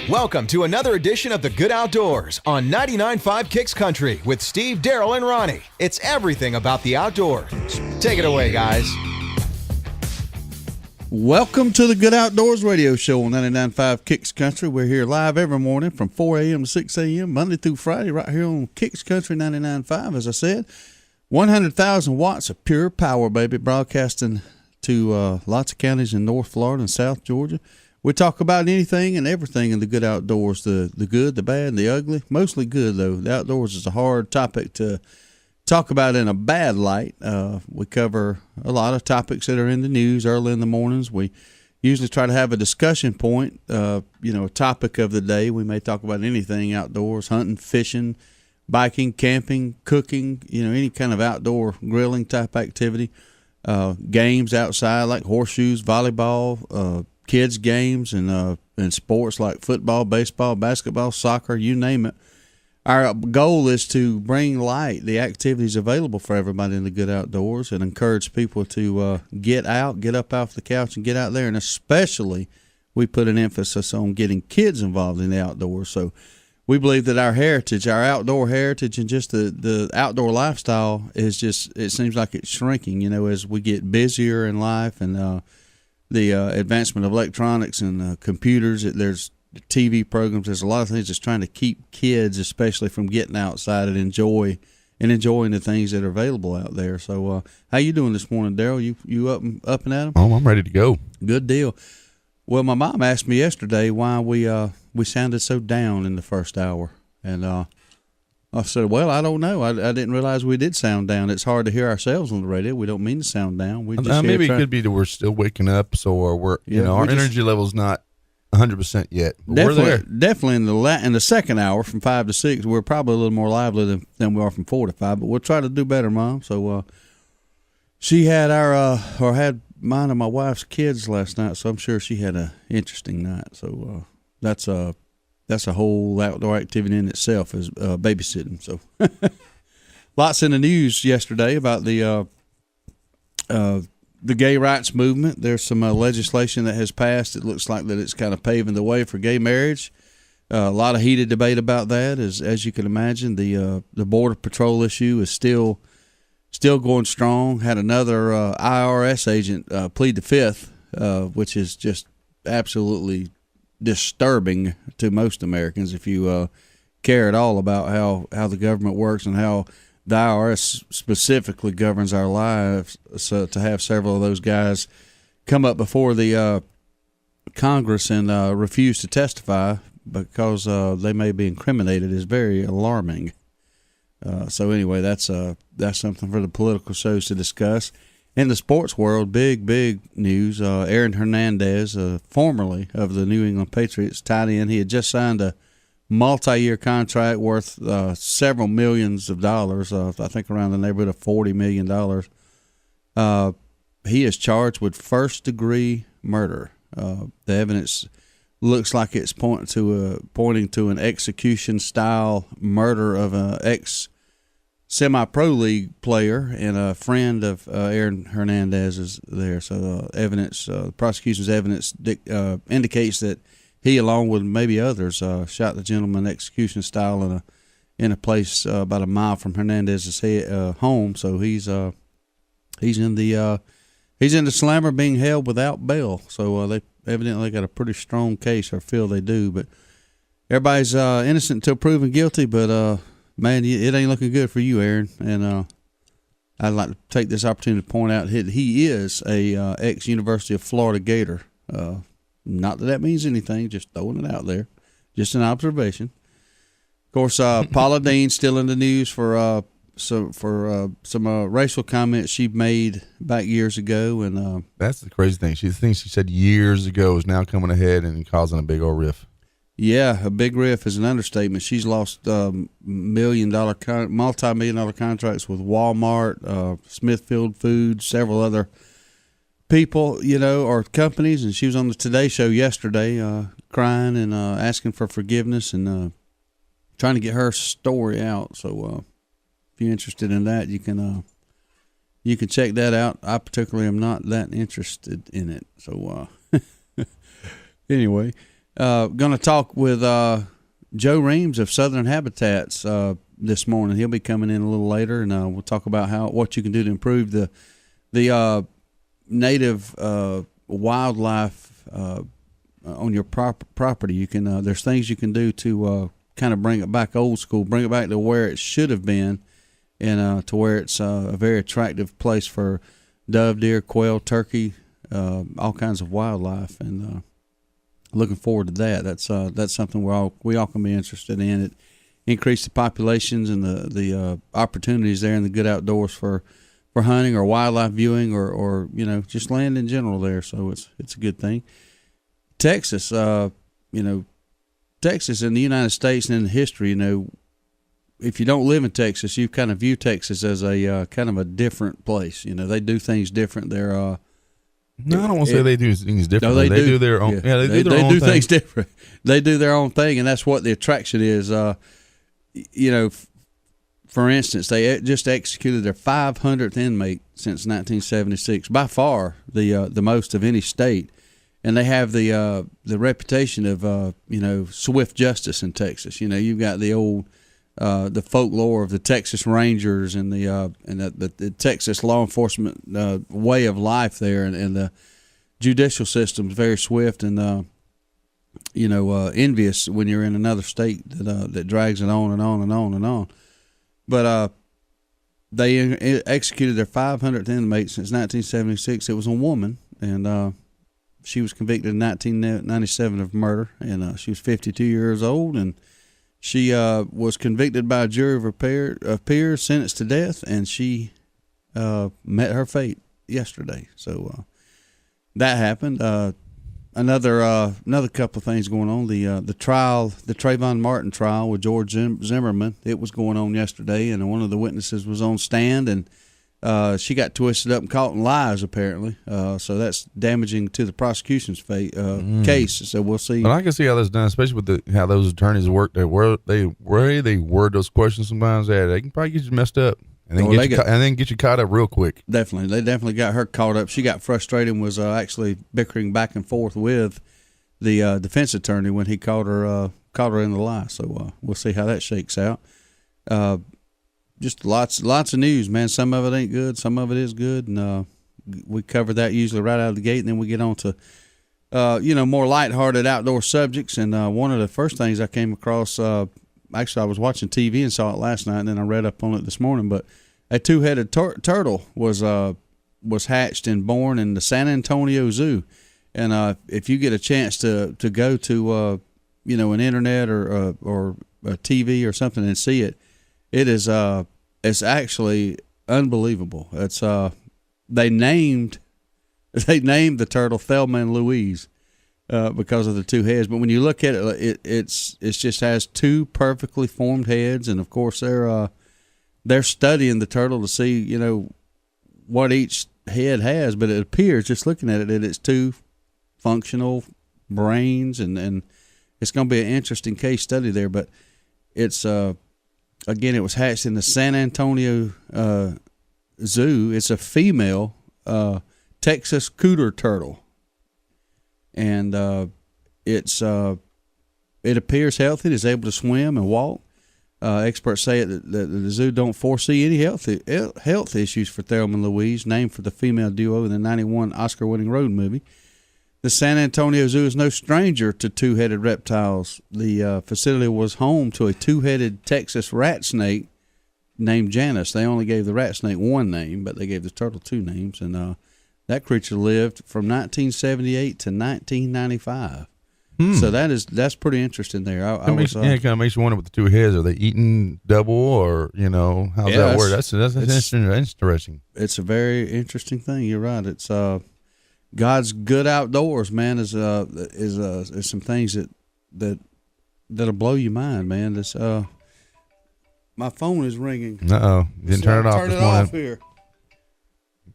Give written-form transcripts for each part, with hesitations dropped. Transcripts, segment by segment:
Welcome to another edition of the Good Outdoors on 99.5 Kicks Country with Steve, Darrell, and Ronnie. It's everything about the outdoors. Take it away, guys. Welcome to the Good Outdoorz Radio Show on 99.5 Kicks Country. We're here live every morning from 4 a.m. to 6 a.m., Monday through Friday, right here on Kicks Country 99.5, as I said. 100,000 watts of pure power, baby, broadcasting to lots of counties in North Florida and South Georgia. We talk about anything and everything in the good outdoors, the good, the bad, the ugly. Mostly good, though. The outdoors is a hard topic to talk about in a bad light. We cover a lot of topics that are in the news early in the mornings. We usually try to have a discussion point, a topic of the day. We may talk about anything outdoors, hunting, fishing, biking, camping, cooking, any kind of outdoor grilling type activity. Games outside like horseshoes, volleyball, kids games, and sports like football, baseball, basketball, soccer, you name it. Our goal is to bring light the activities available for everybody in the good outdoors and encourage people to get out, get up off the couch and get out there. And especially we put an emphasis on getting kids involved in the outdoors. So we believe that our heritage, our outdoor heritage, and just the outdoor lifestyle is it seems like it's shrinking, as we get busier in life and the advancement of electronics and computers. There's TV programs. There's a lot of things that's trying to keep kids, especially, from getting outside and enjoying the things that are available out there. So, how you doing this morning, Darrell? You up and at 'em? Oh, I'm ready to go. Good deal. Well, my mom asked me yesterday why we sounded so down in the first hour, and I said, well, I don't know. I didn't realize we did sound down. It's hard to hear ourselves on the radio. We don't mean to sound down. We just maybe it could be that we're still waking up, so our energy level's not 100% yet. We're there. Definitely in the second hour from 5 to 6, we're probably a little more lively than we are from 4 to 5. But we'll try to do better, Mom. So she had had mine and my wife's kids last night, so I'm sure she had an interesting night. So that's a whole outdoor activity in itself, is babysitting. So lots in the news yesterday about the gay rights movement. There's some legislation that has passed. It looks like that it's kind of paving the way for gay marriage. A lot of heated debate about that. As you can imagine, the Border Patrol issue is still going strong. Had another IRS agent plead the fifth, which is just absolutely disturbing to most Americans if you care at all about how the government works and how the IRS specifically governs our lives. So to have several of those guys come up before the Congress and refuse to testify because they may be incriminated is very alarming. So anyway, that's something for the political shows to discuss. In the sports world, big news. Aaron Hernandez, formerly of the New England Patriots, tight end. He had just signed a multi-year contract worth several millions of dollars. I think around the neighborhood of $40 million. He is charged with first-degree murder. The evidence looks like it's pointing to an execution-style murder of an ex-semi-pro league player and a friend of Aaron Hernandez is there. So the prosecution's evidence indicates that he, along with maybe others, shot the gentleman execution style in a place about a mile from Hernandez's home. So he's in the slammer being held without bail. So they evidently got a pretty strong case, or feel they do. But everybody's innocent until proven guilty. But man, it ain't looking good for you, Aaron. And I'd like to take this opportunity to point out that he is a ex-University of Florida Gator. Not that means anything, just throwing it out there. Just an observation. Of course, Paula Dean still in the news for some racial comments she made back years ago. And that's the crazy thing. The thing she said years ago is now coming ahead and causing a big old riff. Yeah, a big riff is an understatement. She's lost multi-million-dollar contracts with Walmart, Smithfield Foods, several other people, or companies, and she was on the Today Show yesterday crying and asking for forgiveness and trying to get her story out. So if you're interested in that, you can check that out. I particularly am not that interested in it. So anyway, Going to talk with Joe Reams of Southern Habitats this morning. He'll be coming in a little later, and we'll talk about what you can do to improve the native wildlife on your property. You can there's things you can do to kind of bring it back old school, bring it back to where it should have been, and to where it's a very attractive place for dove, deer, quail, turkey, all kinds of wildlife, and looking forward to that. That's something we all can be interested in. It increase the populations and the opportunities there in the good outdoors for hunting or wildlife viewing or just land in general there. So it's a good thing. Texas, Texas in the United States and in history, if you don't live in Texas, you kind of view Texas as a kind of a different place. They do things different. They're no, I don't want to say they do things different. No, they do their own. Yeah, they do things different. They do their own thing, and that's what the attraction is. For instance, they just executed their 500th inmate since 1976, by far the most of any state. And they have the reputation of swift justice in Texas. You've got the old the folklore of the Texas Rangers and the Texas law enforcement way of life there, and the judicial system is very swift and envious when you're in another state that drags it on and on and on and on. But they executed their 500th inmate since 1976. It was a woman, and she was convicted in 1997 of murder, and she was 52 years old, and she was convicted by a jury of peers, sentenced to death, and she met her fate yesterday. So that happened. Another couple of things going on. The trial, the Trayvon Martin trial with George Zimmerman, it was going on yesterday, and one of the witnesses was on stand, and she got twisted up and caught in lies, apparently. So that's damaging to the prosecution's case. So we'll see. But I can see how that's done, especially with how those attorneys work. They word those questions sometimes. They can probably get you messed up and then get you caught up real quick. Definitely, they definitely got her caught up. She got frustrated and was actually bickering back and forth with the defense attorney when he caught her in the lie. So we'll see how that shakes out. Just lots of news, man. Some of it ain't good, some of it is good, and we cover that usually right out of the gate, and then we get on to more lighthearted outdoor subjects. And one of the first things I came across, actually I was watching TV and saw it last night, and then I read up on it this morning. But a two-headed turtle was hatched and born in the San Antonio Zoo, and if you get a chance to go to an internet or a TV or something and see it. It is it's actually unbelievable. It's they named the turtle Thelma and Louise because of the two heads. But when you look at it, it's just has two perfectly formed heads, and of course they're studying the turtle to see what each head has. But it appears, just looking at it, that it's two functional brains, and it's going to be an interesting case study there. But it's again, it was hatched in the San Antonio Zoo. It's a female Texas cooter turtle, and it appears healthy. It is able to swim and walk. Experts say that the zoo don't foresee any health issues for Thelma and Louise, named for the female duo in the '91 Oscar-winning road movie. The San Antonio Zoo is no stranger to two-headed reptiles. The facility was home to a two-headed Texas rat snake named Janus. They only gave the rat snake one name, but they gave the turtle two names. And that creature lived from 1978 to 1995. So that's pretty interesting there. It kind of makes you wonder with the two heads. Are they eating double, or how's that work? That's interesting. It's a very interesting thing. You're right. It's God's good outdoors, man. Is some things that'll blow your mind, man. This my phone is ringing. Didn't turn it off this morning. Off here.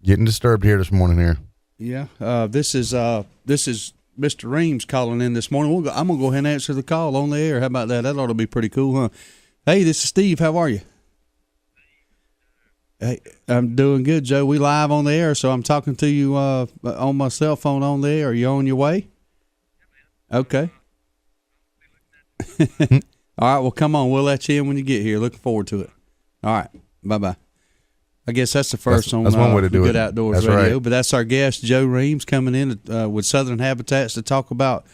Getting disturbed here this morning here. Yeah. This is Mr. Reams calling in this morning. I'm gonna go ahead and answer the call on the air. How about that? That ought to be pretty cool, huh? Hey, this is Steve. How are you? Hey, I'm doing good, Joe. We live on the air, so I'm talking to you on my cell phone on the air. Are you on your way? Okay. All right, well, come on. We'll let you in when you get here. Looking forward to it. All right, bye-bye. I guess that's the first that's one way to do Good it. Outdoors Radio. Right. But that's our guest, Joe Reams, coming in with Southern Habitats to talk about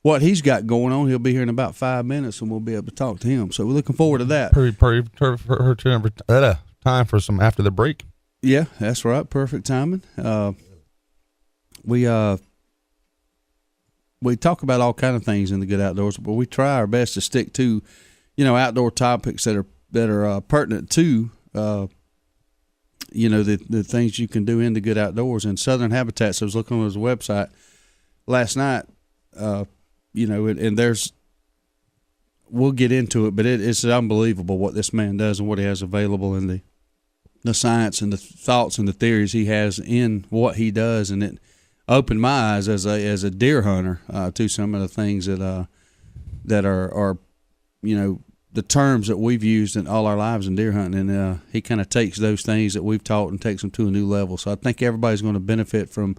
what he's got going on. He'll be here in about 5 minutes, and we'll be able to talk to him. So we're looking forward to that. Time for some after the break. Yeah, that's right. Perfect timing. We talk about all kind of things in the Good Outdoors, but we try our best to stick to, outdoor topics that are pertinent to, the things you can do in the Good Outdoors. And Southern Habitats, I was looking on his website last night, and we'll get into it, but it's unbelievable what this man does and what he has available in the science and the thoughts and the theories he has in what he does. And it opened my eyes as a deer hunter to some of the things that are the terms that we've used in all our lives in deer hunting. And he kind of takes those things that we've taught and takes them to a new level. So I think everybody's going to benefit from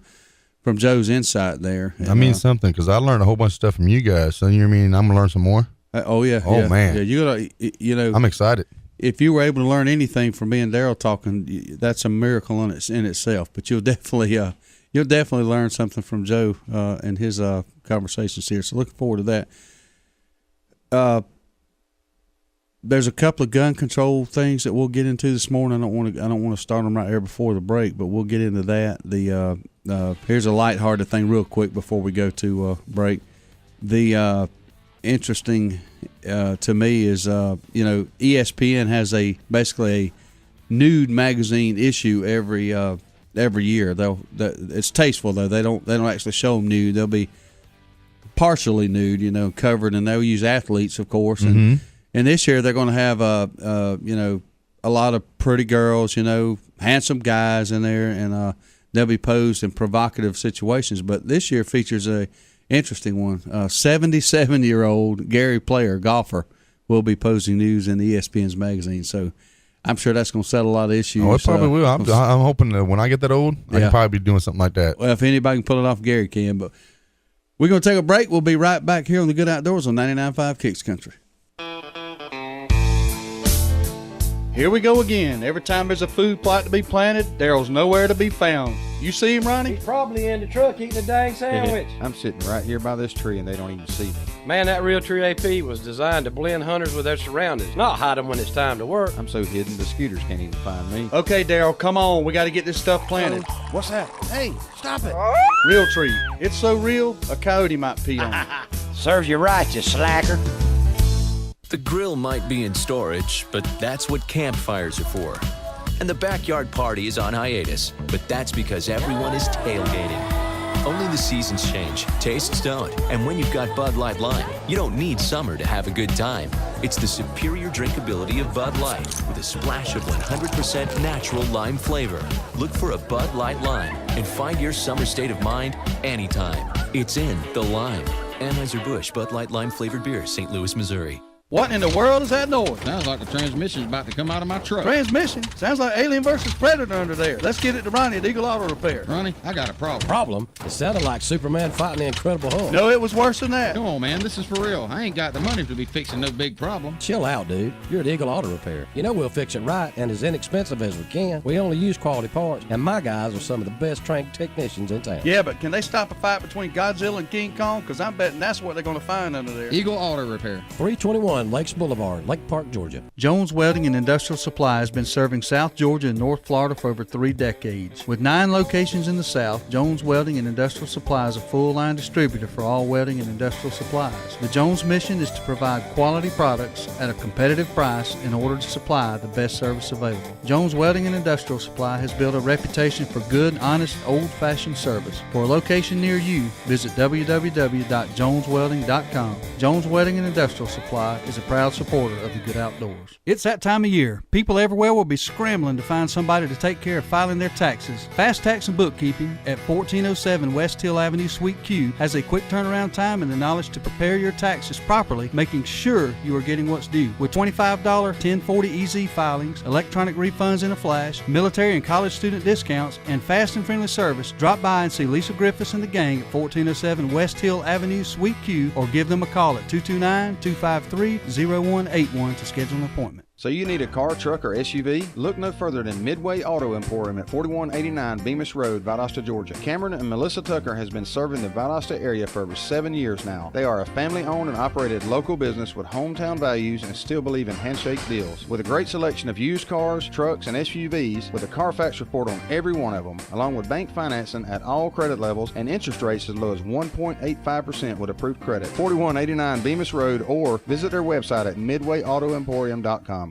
Joe's insight there. And, I mean something, because I learned a whole bunch of stuff from you guys. So you mean I'm gonna learn some more? Man, yeah. You gotta, I'm excited. If you were able to learn anything from me and Darrell talking, that's a miracle in itself. But you'll definitely learn something from Joe and his conversations here. So looking forward to that. There's a couple of gun control things that we'll get into this morning. I don't want to start them right here before the break, but we'll get into that. Here's a lighthearted thing real quick before we go to break. The interesting to me is ESPN has basically a nude magazine issue every year. It's tasteful though. They don't actually show them nude. They'll be partially nude, covered, and they'll use athletes, of course. And this year they're going to have a lot of pretty girls, handsome guys in there, and they'll be posed in provocative situations. But this year features a interesting one. 77-year-old Gary Player, golfer, will be posing nudes in the ESPN's magazine. So I'm sure that's going to settle a lot of issues. Oh, it probably will. I'm hoping that when I get that old, I can probably be doing something like that. Well, if anybody can pull it off, Gary can. But we're going to take a break. We'll be right back here on the Good Outdoors on 99.5 Kicks Country. Here we go again. Every time there's a food plot to be planted, Darrell's nowhere to be found. You see him, Ronnie? He's probably in the truck eating a dang sandwich. I'm sitting right here by this tree and they don't even see me. Man, that Real Tree AP was designed to blend hunters with their surroundings, not hide them when it's time to work. I'm so hidden the scooters can't even find me. Okay, Darrell, come on. We got to get this stuff planted. What's that? Hey, stop it. Real Tree. It's so real, a coyote might pee on it. Serves you right, you slacker. The grill might be in storage, but that's what campfires are for. And the backyard party is on hiatus, but that's because everyone is tailgating. Only the seasons change, tastes don't, and when you've got Bud Light Lime, you don't need summer to have a good time. It's the superior drinkability of Bud Light with a splash of 100% natural lime flavor. Look for a Bud Light Lime and find your summer state of mind anytime. It's in the lime. Anheuser-Busch Bud Light Lime flavored beer, St. Louis, Missouri. What in the world is that noise? Sounds like the transmission's about to come out of my truck. Transmission? Sounds like Alien versus Predator under there. Let's get it to Ronnie at Eagle Auto Repair. Ronnie, I got a problem. Problem? It sounded like Superman fighting the Incredible Hulk. No, it was worse than that. Come on, man. This is for real. I ain't got the money to be fixing no big problem. Chill out, dude. You're at Eagle Auto Repair. You know we'll fix it right and as inexpensive as we can. We only use quality parts, and my guys are some of the best trained technicians in town. Yeah, but can they stop a fight between Godzilla and King Kong? Because I'm betting that's what they're going to find under there. Eagle Auto Repair. 321 Lakes Boulevard, Lake Park, Georgia. Jones Welding and Industrial Supply has been serving South Georgia and North Florida for over 3 decades. With 9 locations in the South, Jones Welding and Industrial Supply is a full-line distributor for all welding and industrial supplies. The Jones mission is to provide quality products at a competitive price in order to supply the best service available. Jones Welding and Industrial Supply has built a reputation for good, honest, old-fashioned service. For a location near you, visit www.joneswelding.com. Jones Welding and Industrial Supply is a proud supporter of the Good Outdoors. It's that time of year. People everywhere will be scrambling to find somebody to take care of filing their taxes. Fast Tax and Bookkeeping at 1407 West Hill Avenue, Suite Q has a quick turnaround time and the knowledge to prepare your taxes properly, making sure you are getting what's due. With $25 1040 EZ filings, electronic refunds in a flash, military and college student discounts, and fast and friendly service, drop by and see Lisa Griffiths and the gang at 1407 West Hill Avenue, Suite Q, or give them a call at 229-253-0181 to schedule an appointment. So you need a car, truck, or SUV? Look no further than Midway Auto Emporium at 4189 Bemis Road, Valdosta, Georgia. Cameron and Melissa Tucker has been serving the Valdosta area for over 7 years now. They are a family-owned and operated local business with hometown values and still believe in handshake deals. With a great selection of used cars, trucks, and SUVs, with a Carfax report on every one of them, along with bank financing at all credit levels and interest rates as low as 1.85% with approved credit. 4189 Bemis Road, or visit their website at midwayautoemporium.com.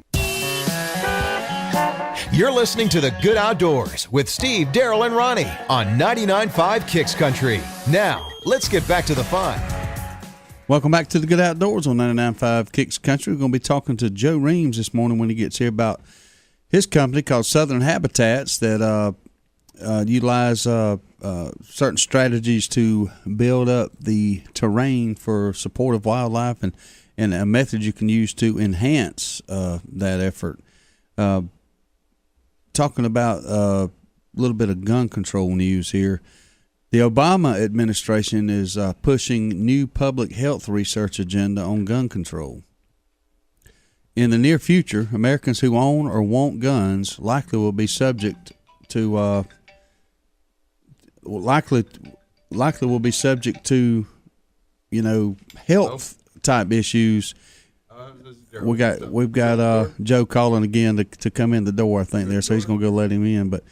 You're listening to The Good Outdoors with Steve, Darrell, and Ronnie on 99.5 Kicks Country. Now, let's get back to the fun. Welcome back to The Good Outdoors on 99.5 Kicks Country. We're going to be talking to Joe Reams this morning when he gets here about his company called Southern Habitats that utilize certain strategies to build up the terrain for supportive wildlife and a method you can use to enhance that effort. Talking about a little bit of gun control news here. The Obama administration is pushing new public health research agenda on gun control. In the near future, Americans who own or want guns likely will be subject to health type issues. We've got Joe calling again to come in the door, I think there, so he's going to go let him in. But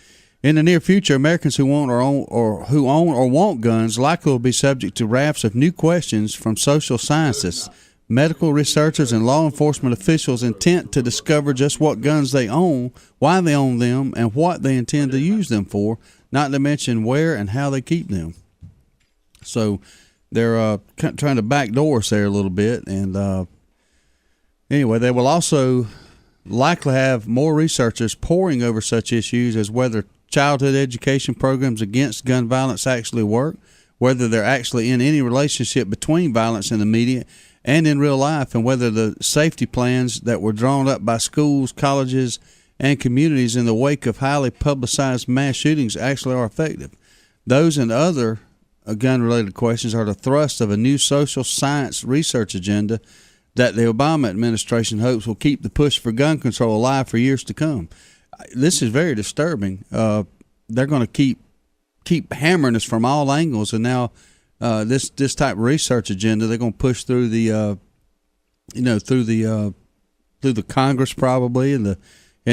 in the near future, Americans who own or want guns likely will be subject to rafts of new questions from social scientists, medical researchers, and law enforcement officials intent to discover just what guns they own, why they own them, and what they intend to use them for, not to mention where and how they keep them. So they're trying to backdoor us there a little bit, and anyway, they will also likely have more researchers poring over such issues as whether childhood education programs against gun violence actually work, whether they're actually in any relationship between violence in the media and in real life, and whether the safety plans that were drawn up by schools, colleges, and communities in the wake of highly publicized mass shootings actually are effective. Those and other gun-related questions are the thrust of a new social science research agenda that the Obama administration hopes will keep the push for gun control alive for years to come. This is very disturbing. They're going to keep hammering us from all angles, and now this type of research agenda they're going to push through the through the Congress probably and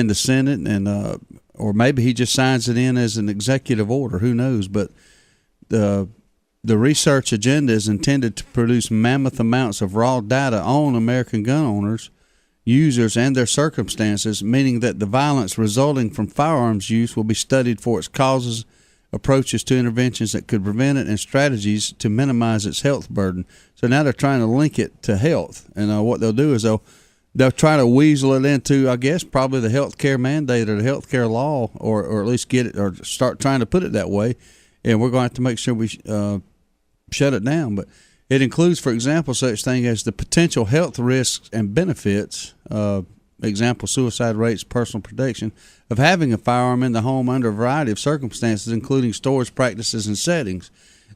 the Senate, and or maybe he just signs it in as an executive order. Who knows? But the research agenda is intended to produce mammoth amounts of raw data on American gun owners, users, and their circumstances, meaning that the violence resulting from firearms use will be studied for its causes, approaches to interventions that could prevent it, and strategies to minimize its health burden. So now they're trying to link it to health, and what they'll do is they'll try to weasel it into, I guess, probably the health care mandate or the health care law, or at least get it, or start trying to put it that way, and we're going to have to make sure we shut it down. But it includes, for example, such thing as the potential health risks and benefits, example, suicide rates, personal protection, of having a firearm in the home under a variety of circumstances, including storage practices and settings.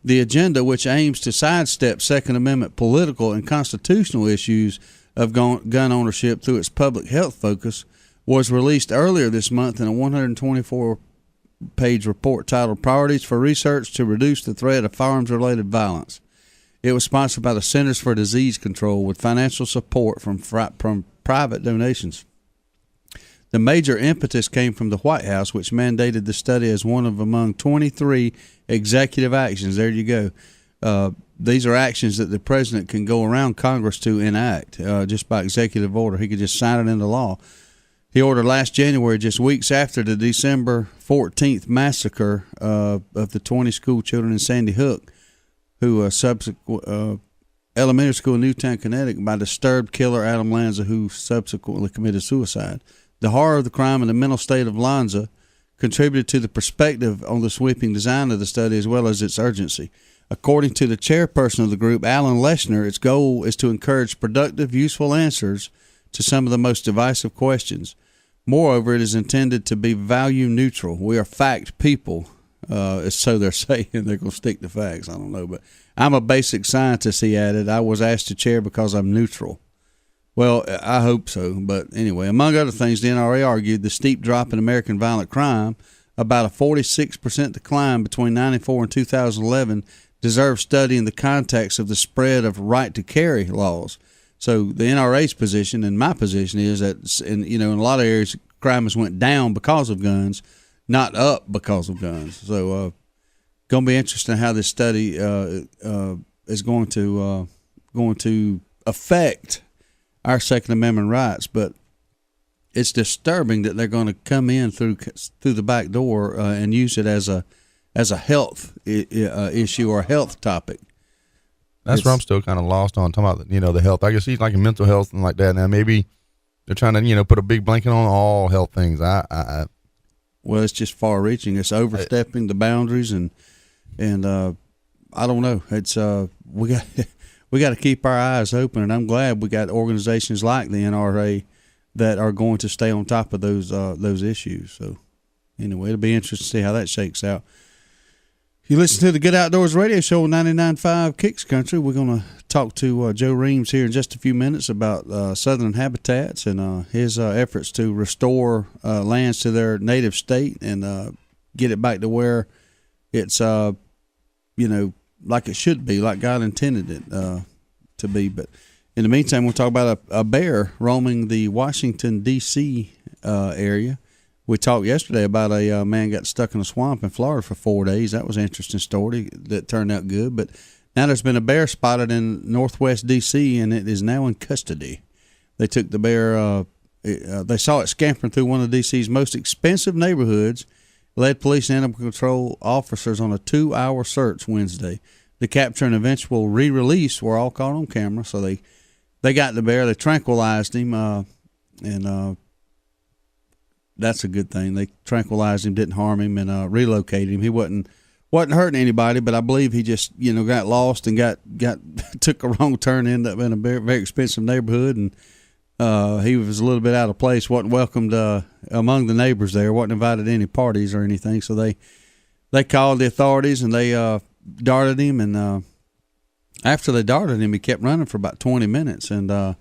The agenda, which aims to sidestep Second Amendment political and constitutional issues of gun ownership through its public health focus, was released earlier this month in a 124-page report titled Priorities for Research to Reduce the Threat of Firearms-Related Violence. It was sponsored by the Centers for Disease Control with financial support from private donations. The major impetus came from the White House, which mandated the study as one of among 23 executive actions. There you go. These are actions that the president can go around Congress to enact just by executive order. He could just sign it into law. He ordered last January, just weeks after the December 14th massacre of the 20 school children in Sandy Hook, who Elementary School in Newtown, Connecticut, by disturbed killer Adam Lanza, who subsequently committed suicide. The horror of the crime and the mental state of Lanza contributed to the perspective on the sweeping design of the study as well as its urgency. According to the chairperson of the group, Alan Leshner, its goal is to encourage productive, useful answers to some of the most divisive questions. Moreover, it is intended to be value neutral. We are fact people, so they're saying. They're going to stick to facts. I don't know, but I'm a basic scientist, he added. I was asked to chair because I'm neutral. Well, I hope so. But anyway, among other things, the NRA argued the steep drop in American violent crime, about a 46% decline between 1994 and 2011, deserves study in the context of the spread of right-to-carry laws. So the NRA's position and my position is that in a lot of areas, crime has went down because of guns, not up because of guns. So going to be interesting how this study is going to affect our Second Amendment rights. But it's disturbing that they're going to come in through the back door and use it as a health issue or a health topic. That's where I'm still kind of lost on talking about, the health. I can see like in mental health and like that. Now maybe they're trying to, put a big blanket on all health things. Well, it's just far reaching. It's overstepping the boundaries and I don't know. It's we got to keep our eyes open, and I'm glad we got organizations like the NRA that are going to stay on top of those issues. So anyway, it'll be interesting to see how that shakes out. You listen to the Good Outdoorz Radio Show on 99.5 Kicks Country. We're going to talk to Joe Reams here in just a few minutes about southern habitats and his efforts to restore lands to their native state and get it back to where it's, like it should be, like God intended it to be. But in the meantime, we'll talk about a bear roaming the Washington, D.C. Area. We talked yesterday about a man got stuck in a swamp in Florida for 4 days. That was an interesting story that turned out good. But now there's been a bear spotted in northwest D.C., and it is now in custody. They took the bear, they saw it scampering through one of D.C.'s most expensive neighborhoods, led police and animal control officers on a 2-hour search Wednesday. The capture and eventual re-release were all caught on camera. So they got the bear, they tranquilized him, and that's a good thing. They tranquilized him, didn't harm him, and relocated him. He wasn't hurting anybody, but I believe he just got lost and got took a wrong turn, ended up in a very, very expensive neighborhood, and he was a little bit out of place. wasn't welcomed among the neighbors there. wasn't invited to any parties or anything. So they called the authorities and they darted him, and after they darted him, he kept running for about 20 minutes, and but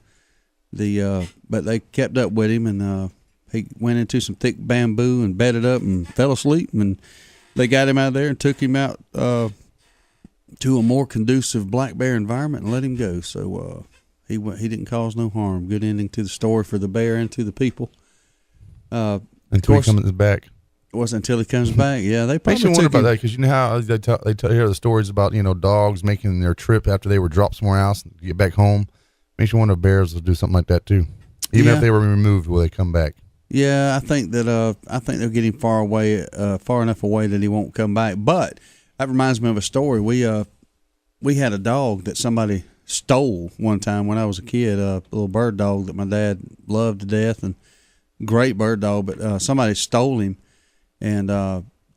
they kept up with him, and he went into some thick bamboo and bedded up and fell asleep, and they got him out of there and took him out to a more conducive black bear environment and let him go. So he didn't cause no harm. Good ending to the story for the bear and to the people. Until he comes back. It wasn't until he comes back. Yeah, they probably makes you wonder about that, because you know how they hear the stories about dogs making their trip after they were dropped somewhere else and get back home. Makes you wonder if bears will do something like that too. Even if they were removed, will they come back? Yeah, I think they'll get him far enough away that he won't come back. But that reminds me of a story. We had a dog that somebody stole one time when I was a kid, a little bird dog that my dad loved to death, and great bird dog. But somebody stole him and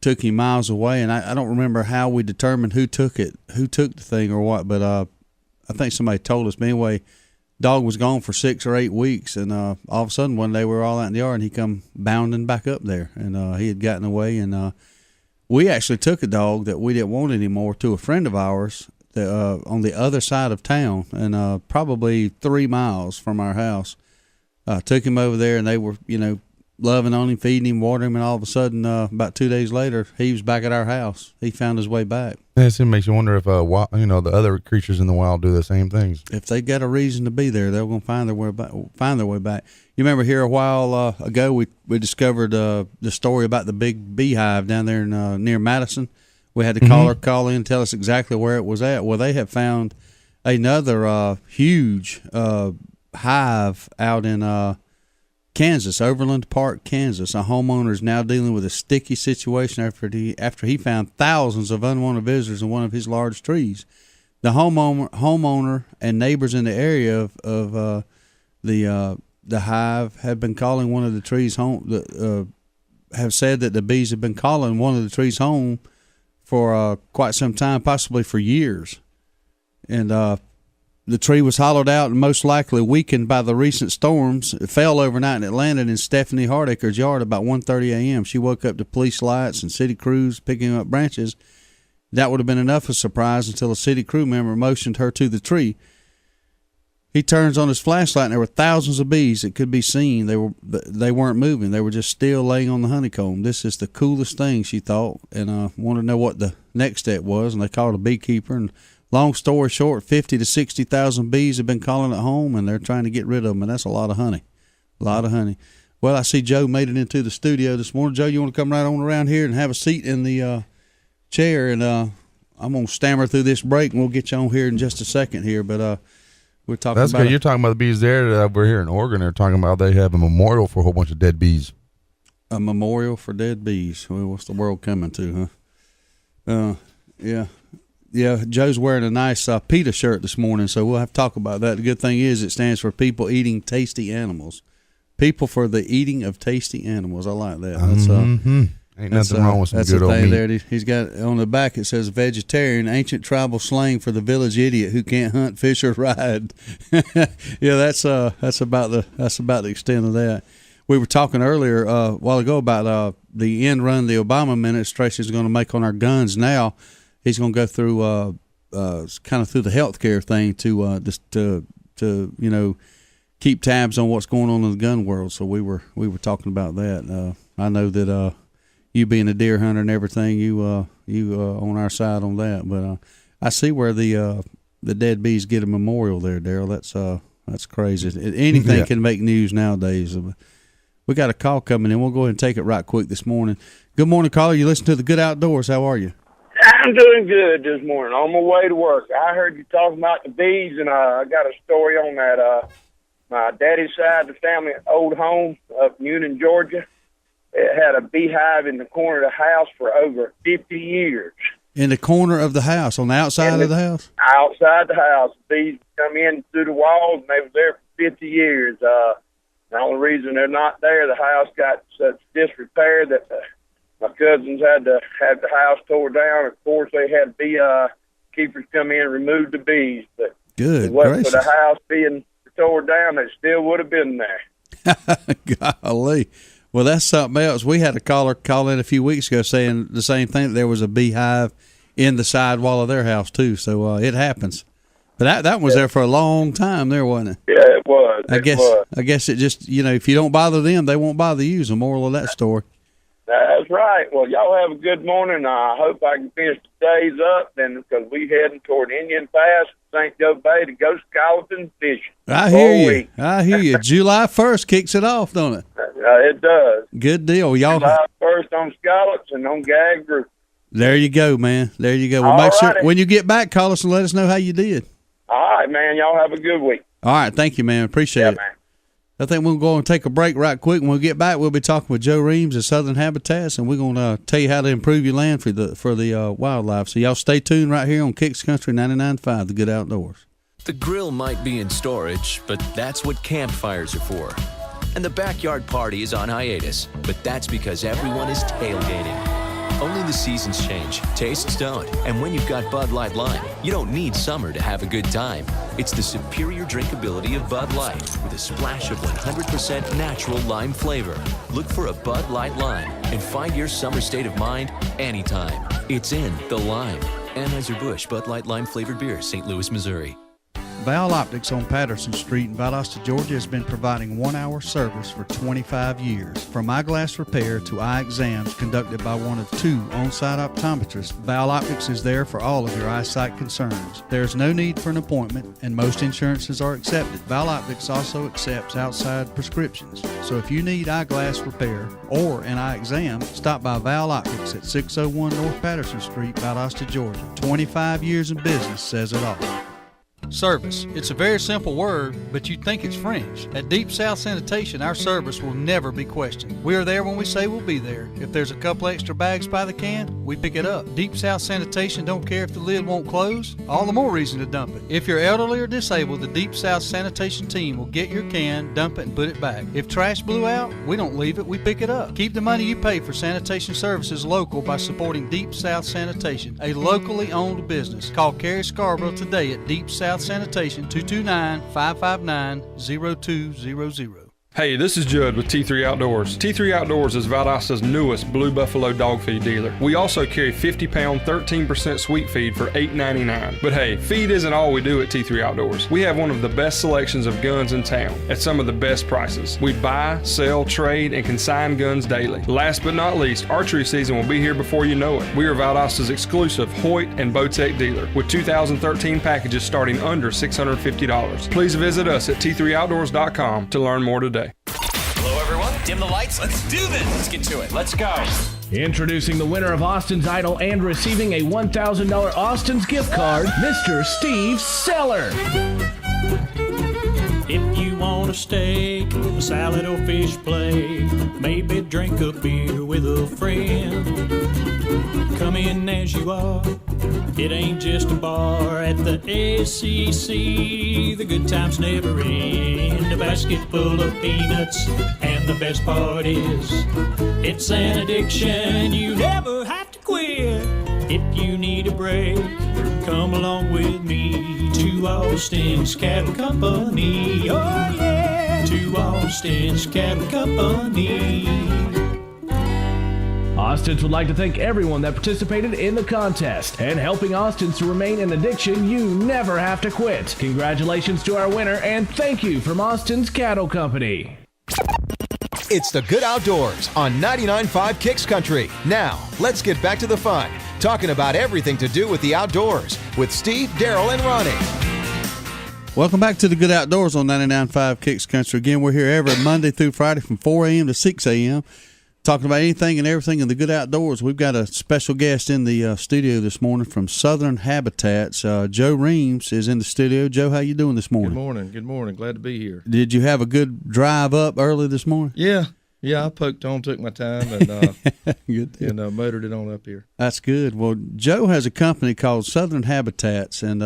took him miles away. And I don't remember how we determined who took the thing or what. But I think somebody told us. But anyway, dog was gone for 6 or 8 weeks, and all of a sudden one day we were all out in the yard, and he come bounding back up there, and he had gotten away. And we actually took a dog that we didn't want anymore to a friend of ours that, on the other side of town, and probably 3 miles from our house. Took him over there, and they were loving on him, feeding him, watering him, and all of a sudden about 2 days later he was back at our house. He found his way back. It makes you wonder if the other creatures in the wild do the same things. If they got a reason to be there, they're going to find their way back. You remember here a while ago we discovered the story about the big beehive down there near Madison. We had the caller call in and tell us exactly where it was at. Well, they have found another huge hive out in Kansas, Overland Park, Kansas. A homeowner is now dealing with a sticky situation after he found thousands of unwanted visitors in one of his large trees. the homeowner and neighbors in the area of the hive have been calling one of the trees home. Have said that the bees have been calling one of the trees home for quite some time, possibly for years. And the tree was hollowed out and most likely weakened by the recent storms. It fell overnight and it landed in Stephanie Hardacre's yard about 1:30 a.m. She woke up to police lights and city crews picking up branches. That would have been enough of a surprise until a city crew member motioned her to the tree. He turns on his flashlight and there were thousands of bees that could be seen. They weren't moving. They were just still laying on the honeycomb. This is the coolest thing, she thought, and wanted to know what the next step was. And they called a beekeeper. And long story short, 50 to 60,000 bees have been calling at home, and they're trying to get rid of them. And that's a lot of honey, Well, I see Joe made it into the studio this morning. Joe, you want to come right on around here and have a seat in the chair? And I'm gonna stammer through this break, and we'll get you on here in just a second here. But we're talking That's about good. You're talking about the bees there. We're here in Oregon. They're talking about they have a memorial for a whole bunch of dead bees. A memorial for dead bees. Well, what's the world coming to, huh? Yeah. Joe's wearing a nice PETA shirt this morning, so we'll have to talk about that. The good thing is it stands for People Eating Tasty Animals. People for the Eating of Tasty Animals. I like that. That's Ain't nothing wrong with some good old meat. There. He's got on the back. It says vegetarian, ancient tribal slang for the village idiot who can't hunt, fish, or ride. Yeah, that's about the extent of that. We were talking earlier a while ago about the end run the Obama administration is going to make on our guns. Now he's going to go through kind of through the healthcare thing to keep tabs on what's going on in the gun world. So we were talking about that. I know that. You being a deer hunter and everything, you on our side on that. But I see where the dead bees get a memorial there, Darrell. That's crazy. Anything can make news nowadays. We got a call coming in. We'll go ahead and take it right quick this morning. Good morning, caller. You listen to the Good Outdoors. How are you? I'm doing good this morning. On my way to work. I heard you talking about the bees, and I got a story on that. My daddy's side of the family old home up in Union, Georgia. It had a beehive in the corner of the house for over 50 years. In the corner of the house, on the outside of the house? Outside the house. Bees come in through the walls, and they were there for 50 years. The only reason they're not there, the house got such disrepair that my cousins had to have the house tore down. Of course, they had beekeepers come in and remove the bees. But good if it wasn't gracious. for the house being tore down, they still would have been there. Golly. Well, that's something else. We had a caller call in a few weeks ago saying the same thing, that there was a beehive in the side wall of their house, too. So it happens. But that was there for a long time there, wasn't it? Yeah, it was. I guess it just, if you don't bother them, they won't bother you, is the moral of that story. That's right. Well, y'all have a good morning. I hope I can finish the days up, then, because we heading toward Indian Pass, St. Joe Bay to go scalloping fishing. I hear you. July 1st kicks it off, don't it? It does. Good deal. Y'all July 1st on scallops and on gag group. There you go, man. There you go. Well, make sure when you get back, call us and let us know how you did. All right, man. Y'all have a good week. All right. Thank you, man. Appreciate it. Man. I think we'll go and take a break right quick. When we get back, we'll be talking with Joe Reams of Southern Habitats, and we're going to tell you how to improve your land for the wildlife. So y'all stay tuned right here on Kicks Country 99.5, The Good Outdoors. The grill might be in storage, but that's what campfires are for. And the backyard party is on hiatus, but that's because everyone is tailgating. Only the seasons change, tastes don't. And when you've got Bud Light Lime, you don't need summer to have a good time. It's the superior drinkability of Bud Light with a splash of 100% natural lime flavor. Look for a Bud Light Lime and find your summer state of mind anytime. It's in the lime. Anheuser-Busch Bud Light Lime flavored beer, St. Louis, Missouri. Val Optics on Patterson Street in Valdosta, Georgia has been providing 1-hour service for 25 years. From eyeglass repair to eye exams conducted by one of 2 on-site optometrists, Val Optics is there for all of your eyesight concerns. There is no need for an appointment and most insurances are accepted. Val Optics also accepts outside prescriptions. So if you need eyeglass repair or an eye exam, stop by Val Optics at 601 North Patterson Street, Valdosta, Georgia. 25 years in business says it all. Service. It's a very simple word, but you'd think it's French. At Deep South Sanitation, our service will never be questioned. We are there when we say we'll be there. If there's a couple extra bags by the can, we pick it up. Deep South Sanitation don't care if the lid won't close. All the more reason to dump it. If you're elderly or disabled, the Deep South Sanitation team will get your can, dump it, and put it back. If trash blew out, we don't leave it, we pick it up. Keep the money you pay for sanitation services local by supporting Deep South Sanitation, a locally owned business. Call Carrie Scarborough today at Deep South Sanitation, 229-559-0200. Hey, this is Judd with T3 Outdoors. T3 Outdoors is Valdosta's newest Blue Buffalo dog feed dealer. We also carry 50-pound, 13% sweet feed for $8.99. But hey, feed isn't all we do at T3 Outdoors. We have one of the best selections of guns in town at some of the best prices. We buy, sell, trade, and consign guns daily. Last but not least, archery season will be here before you know it. We are Valdosta's exclusive Hoyt and Bowtech dealer with 2013 packages starting under $650. Please visit us at t3outdoors.com to learn more today. Hello, everyone. Dim the lights. Let's do this. Let's get to it. Let's go. Introducing the winner of Austin's Idol and receiving a $1,000 Austin's gift card, Mr. Steve Seller. If you want a steak, a salad or fish plate, maybe drink a beer with a friend. Come in as you are, it ain't just a bar at the SCC. The good times never end, a basket full of peanuts, and the best part is, it's an addiction you never have to quit. If you need a break, come along with me to Austin's Cattle Company. Oh yeah, to Austin's Cattle Company. Austin's would like to thank everyone that participated in the contest and helping Austin's to remain an addiction you never have to quit. Congratulations to our winner and thank you from Austin's Cattle Company. It's the Good Outdoors on 99.5 Kicks Country. Now, let's get back to the fun, talking about everything to do with the outdoors with Steve, Darrell, and Ronnie. Welcome back to the Good Outdoors on 99.5 Kicks Country. Again, we're here every Monday through Friday from 4 a.m. to 6 a.m. talking about anything and everything in the Good Outdoors. We've got a special guest in the studio this morning from Southern Habitats. Joe Reams is in the studio. Joe, how you doing this morning? Good morning. Good morning. Glad to be here. Did you have a good drive up early this morning? Yeah. I poked on, took my time, and good and motored it on up here. That's good. Well, Joe has a company called Southern Habitats, and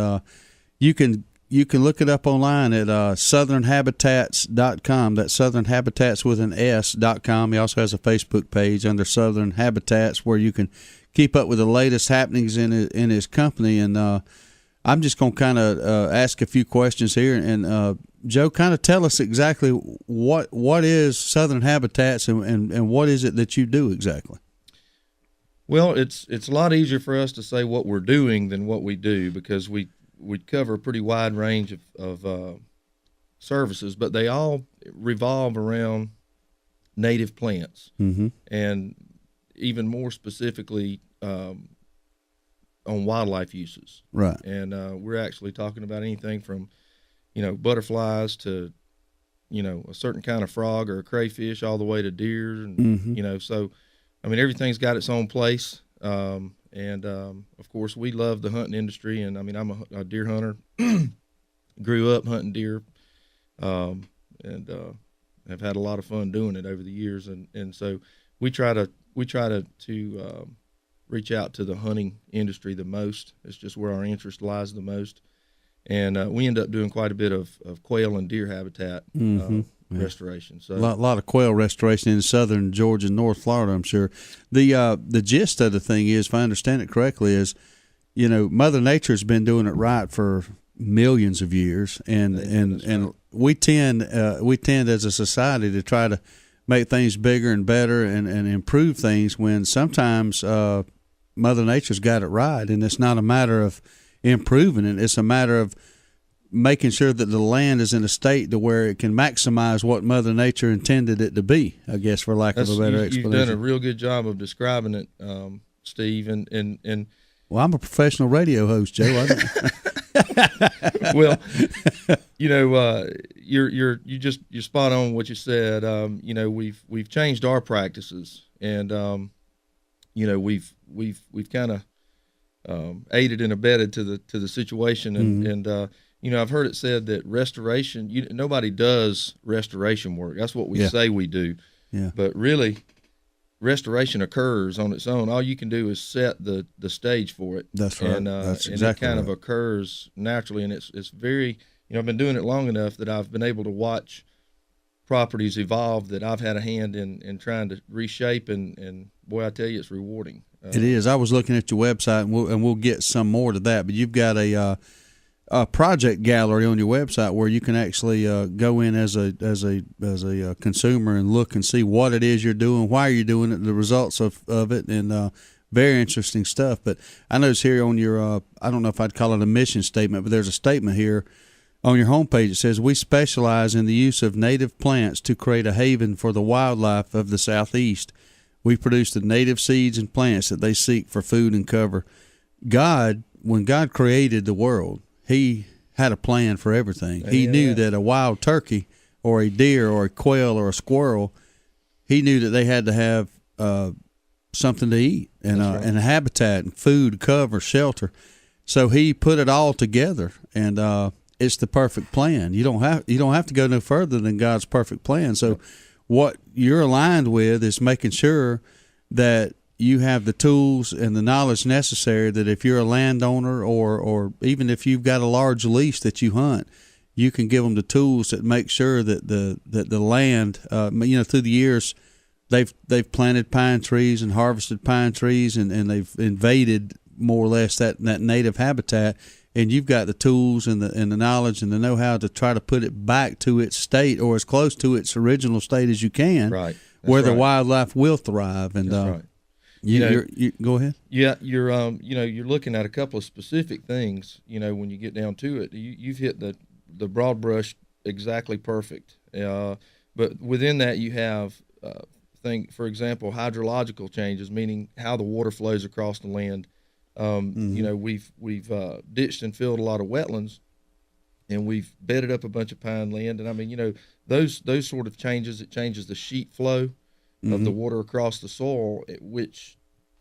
you can look it up online at southernhabitats.com. That's Southern Habitats with an S.com. He also has a Facebook page under Southern Habitats where you can keep up with the latest happenings in his company. And I'm just going to kind of ask a few questions here. And Joe, kind of tell us exactly what is Southern Habitats and what is it that you do exactly? Well, it's a lot easier for us to say what we're doing than what we do because we cover a pretty wide range of services, but they all revolve around native plants, and even more specifically on wildlife uses. Right. And we're actually talking about anything from, butterflies to, a certain kind of frog or a crayfish all the way to deer. And, so, I mean, everything's got its own place. And of course, we love the hunting industry. And, I mean, I'm a deer hunter, grew up hunting deer, and have had a lot of fun doing it over the years. And so we try to reach out to the hunting industry the most. It's just where our interest lies the most. And we end up doing quite a bit of quail and deer habitat restoration. So a lot of quail restoration in southern Georgia and North Florida, I'm sure. The gist of the thing is, if I understand it correctly, is Mother Nature's been doing it right for millions of years, and we tend as a society to try to make things bigger and better and improve things when sometimes Mother Nature's got it right, and it's not a matter of improving it. It's a matter of making sure that the land is in a state to where it can maximize what Mother Nature intended it to be, I guess, for lack of a better explanation. You've done a real good job of describing it, Steve. And well, I'm a professional radio host, Joe. Well, you're spot on what you said. We've changed our practices, and we've kind of aided and abetted to the situation, and I've heard it said that restoration, nobody does restoration work. That's what we say we do. Yeah. But really, restoration occurs on its own. All you can do is set the stage for it. That's right. And, That's and exactly it kind of right. occurs naturally, and it's very, I've been doing it long enough that I've been able to watch properties evolve that I've had a hand in trying to reshape, and boy, I tell you, it's rewarding. It is. I was looking at your website, and we'll get some more to that. But you've got a project gallery on your website where you can actually go in as a consumer and look and see what it is you're doing, why you're doing it, the results of it, and very interesting stuff. But I noticed here on your I don't know if I'd call it a mission statement, but there's a statement here on your homepage. It says, "We specialize in the use of native plants to create a haven for the wildlife of the Southeast. We produce the native seeds and plants that they seek for food and cover." When God created the world, He had a plan for everything. He knew that a wild turkey or a deer or a quail or a squirrel, He knew that they had to have something to eat and a habitat and food, cover, shelter. So He put it all together, and it's the perfect plan. You don't have to go no further than God's perfect plan. So what you're aligned with is making sure that you have the tools and the knowledge necessary, that if you're a landowner or even if you've got a large lease that you hunt, you can give them the tools that make sure that the land, through the years, they've planted pine trees and harvested pine trees, and they've invaded more or less that native habitat. And you've got the tools and the knowledge and the know-how to try to put it back to its state or as close to its original state as you can, right? Where the wildlife will thrive. And that's right. You go ahead. Yeah, you're you're looking at a couple of specific things. When you get down to it, you've hit the broad brush exactly perfect. But within that, you have for example, hydrological changes, meaning how the water flows across the land. We've ditched and filled a lot of wetlands, and we've bedded up a bunch of pine land. And those sort of changes, it changes the sheet flow of the water across the soil, which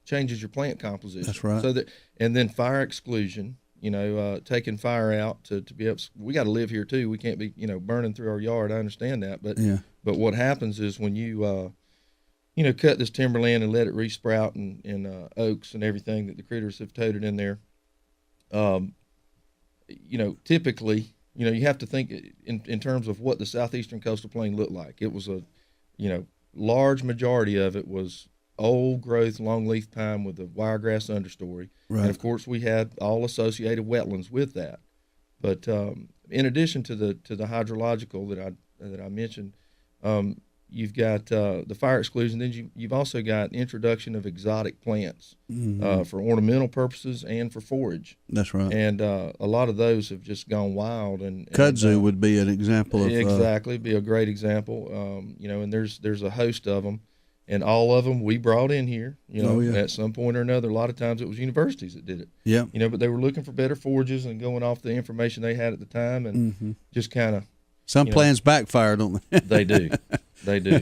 changes your plant composition. That's right. And then fire exclusion, taking fire out to be up. We got to live here too. We can't be, burning through our yard. I understand that. But what happens is when you, cut this timberland and let it resprout and oaks and everything that the critters have toted in there. Typically, you have to think in terms of what the southeastern coastal plain looked like. It was a, large majority of it was old growth longleaf pine with a wiregrass understory. Right. And of course we had all associated wetlands with that. But in addition to the hydrological that I mentioned, you've got the fire exclusion. Then you've also got introduction of exotic plants for ornamental purposes and for forage. That's right. And a lot of those have just gone wild. And kudzu would be an example of exactly be a great example. And there's a host of them, and all of them we brought in here. At some point or another. A lot of times it was universities that did it. Yeah. But they were looking for better forages and going off the information they had at the time, and just kind of. Some plans backfire, don't they? They do. They do.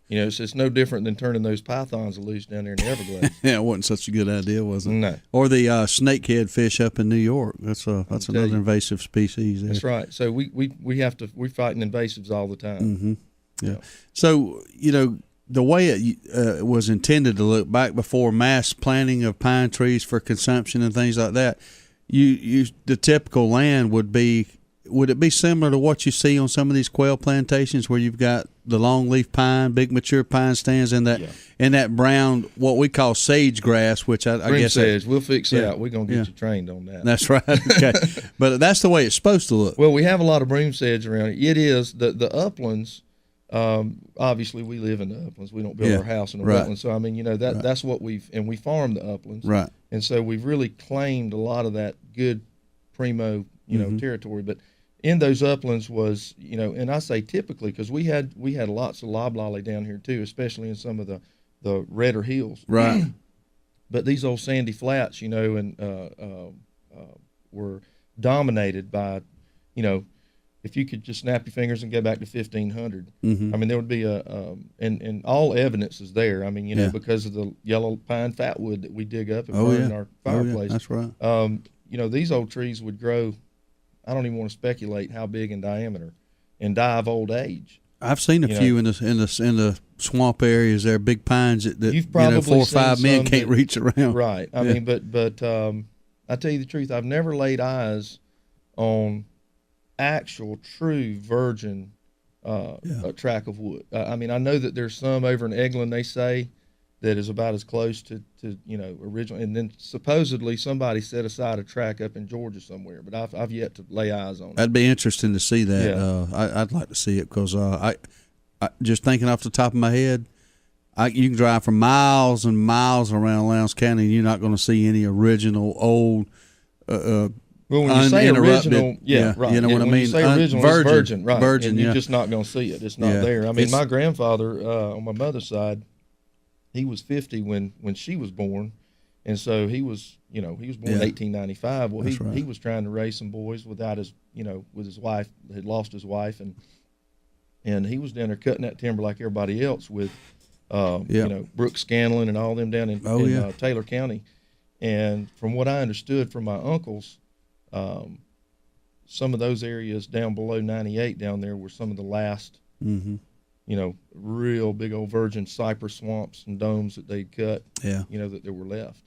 It's no different than turning those pythons loose down there in the Everglades. Yeah, it wasn't such a good idea, was it? No. Or the snakehead fish up in New York. That's another invasive species there. That's right. So we're fighting invasives all the time. Mm-hmm. Yeah. So the way it was intended to look back before mass planting of pine trees for consumption and things like that, the typical land would it be similar to what you see on some of these quail plantations where you've got the longleaf pine, big mature pine stands, and that brown, what we call sage grass, which I guess sage. We'll fix that. We're gonna get you trained on that. That's right. Okay, but that's the way it's supposed to look. Well, we have a lot of broom sedge around it. It is the uplands. Obviously, we live in the uplands. We don't build our house in the wetlands. So that's what we farm the uplands. Right. And so we've really claimed a lot of that good primo territory, but. In those uplands was, and I say typically because we had lots of loblolly down here too, especially in some of the redder hills. Right. But these old sandy flats, were dominated by, if you could just snap your fingers and go back to 1500. There would be and all evidence is there. Because of the yellow pine fatwood that we dig up and burn in our fireplace. That's right. These old trees would grow I don't even want to speculate how big in diameter, and die of old age. I've seen a few in the swamp areas there, big pines that you've probably 4 or 5 men can't reach around. Right. I mean, but I tell you the truth, I've never laid eyes on actual true virgin a track of wood. I mean, I know that there's some over in Eglin, they say, that is about as close to original, and then supposedly somebody set aside a track up in Georgia somewhere, but I've yet to lay eyes on it. That'd be interesting to see that. Yeah. I'd like to see it because I just thinking off the top of my head, you can drive for miles and miles around Lowndes County, and you're not going to see any original old. Well, when you say original, right. You know what I mean? When you say original, it's virgin, right? Virgin, and you're just not going to see it. It's not there. I mean, my grandfather on my mother's side, he was 50 when she was born, and so he was born in 1895. Well, he was trying to raise some boys without his, with his wife, had lost his wife, and he was down there cutting that timber like everybody else with, Brooks Scanlon and all them down in Taylor County. And from what I understood from my uncles, some of those areas down below 98 down there were some of the last, real big old virgin cypress swamps and domes that they'd cut, that there were left.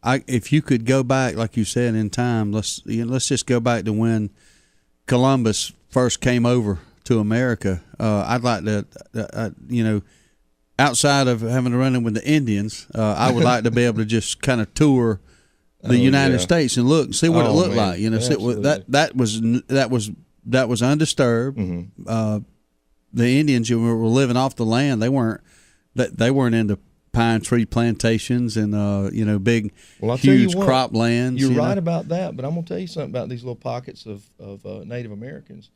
If you could go back, like you said, in time, let's just go back to when Columbus first came over to America. I'd like to, outside of having to run in with the Indians, I would like to be able to just kind of tour the United States and look, see what it looked like. That was undisturbed. Mm-hmm. The Indians who were living off the land, they weren't into pine tree plantations and big huge crop lands. You're right about that, but I'm gonna tell you something about these little pockets of Native Americans.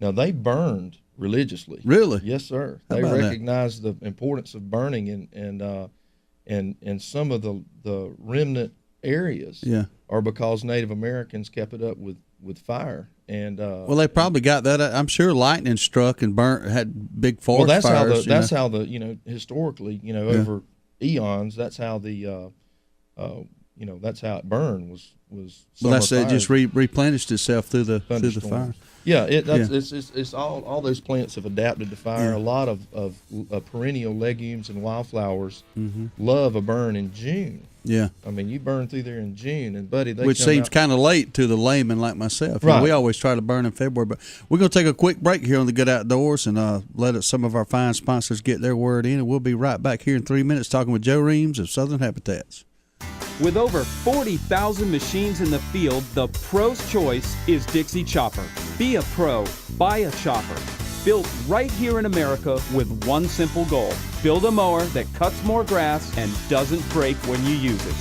Now they burned religiously. Really? Yes, sir. They recognized the importance of burning and some of the remnant areas are because Native Americans kept it up with fire. And well, they probably got that. I'm sure lightning struck and burnt, had big forest fires. That's how historically, over eons, that's how that's how it burned was. Well, it just replenished itself through the fire. Yeah, it's all those plants have adapted to fire. Yeah. A lot of perennial legumes and wildflowers love a burn in June. Yeah, I mean, you burn through there in June, and buddy, which seems kind of late to the layman like myself. Right. We always try to burn in February, but we're going to take a quick break here on the Good Outdoors and let some of our fine sponsors get their word in, and we'll be right back here in 3 minutes talking with Joe Reams of Southern Habitats. With over 40,000 machines in the field, the pro's choice is Dixie Chopper. Be a pro, buy a chopper. Built right here in America with one simple goal. Build a mower that cuts more grass and doesn't break when you use it.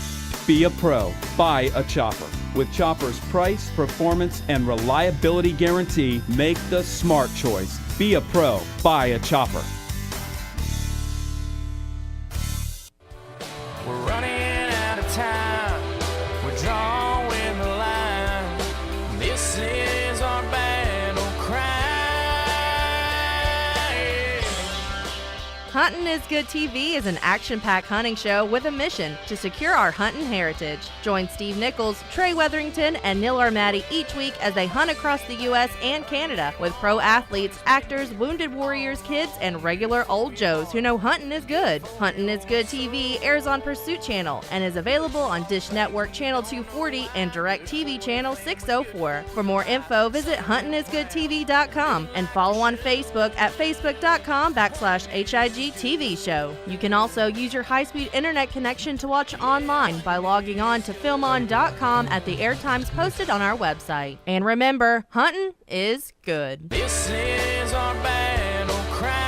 Be a pro, buy a chopper. With Chopper's price, performance, and reliability guarantee, make the smart choice. Be a pro, buy a chopper. We're running out of time. We're drawing the line. This is our battle cry. Huntin' is Good TV is an action-packed hunting show with a mission to secure our hunting heritage. Join Steve Nichols, Trey Weatherington, and Neil Armati each week as they hunt across the U.S. and Canada with pro athletes, actors, wounded warriors, kids, and regular old Joes who know hunting is good. Huntin' is Good TV airs on Pursuit Channel and is available on Dish Network Channel 240 and DirecTV Channel 604. For more info, visit huntingisgoodtv.com and follow on Facebook at facebook.com/HIG TV show. You can also use your high-speed internet connection to watch online by logging on to filmon.com at the airtimes posted on our website. And remember, hunting is good. This is our battle cry.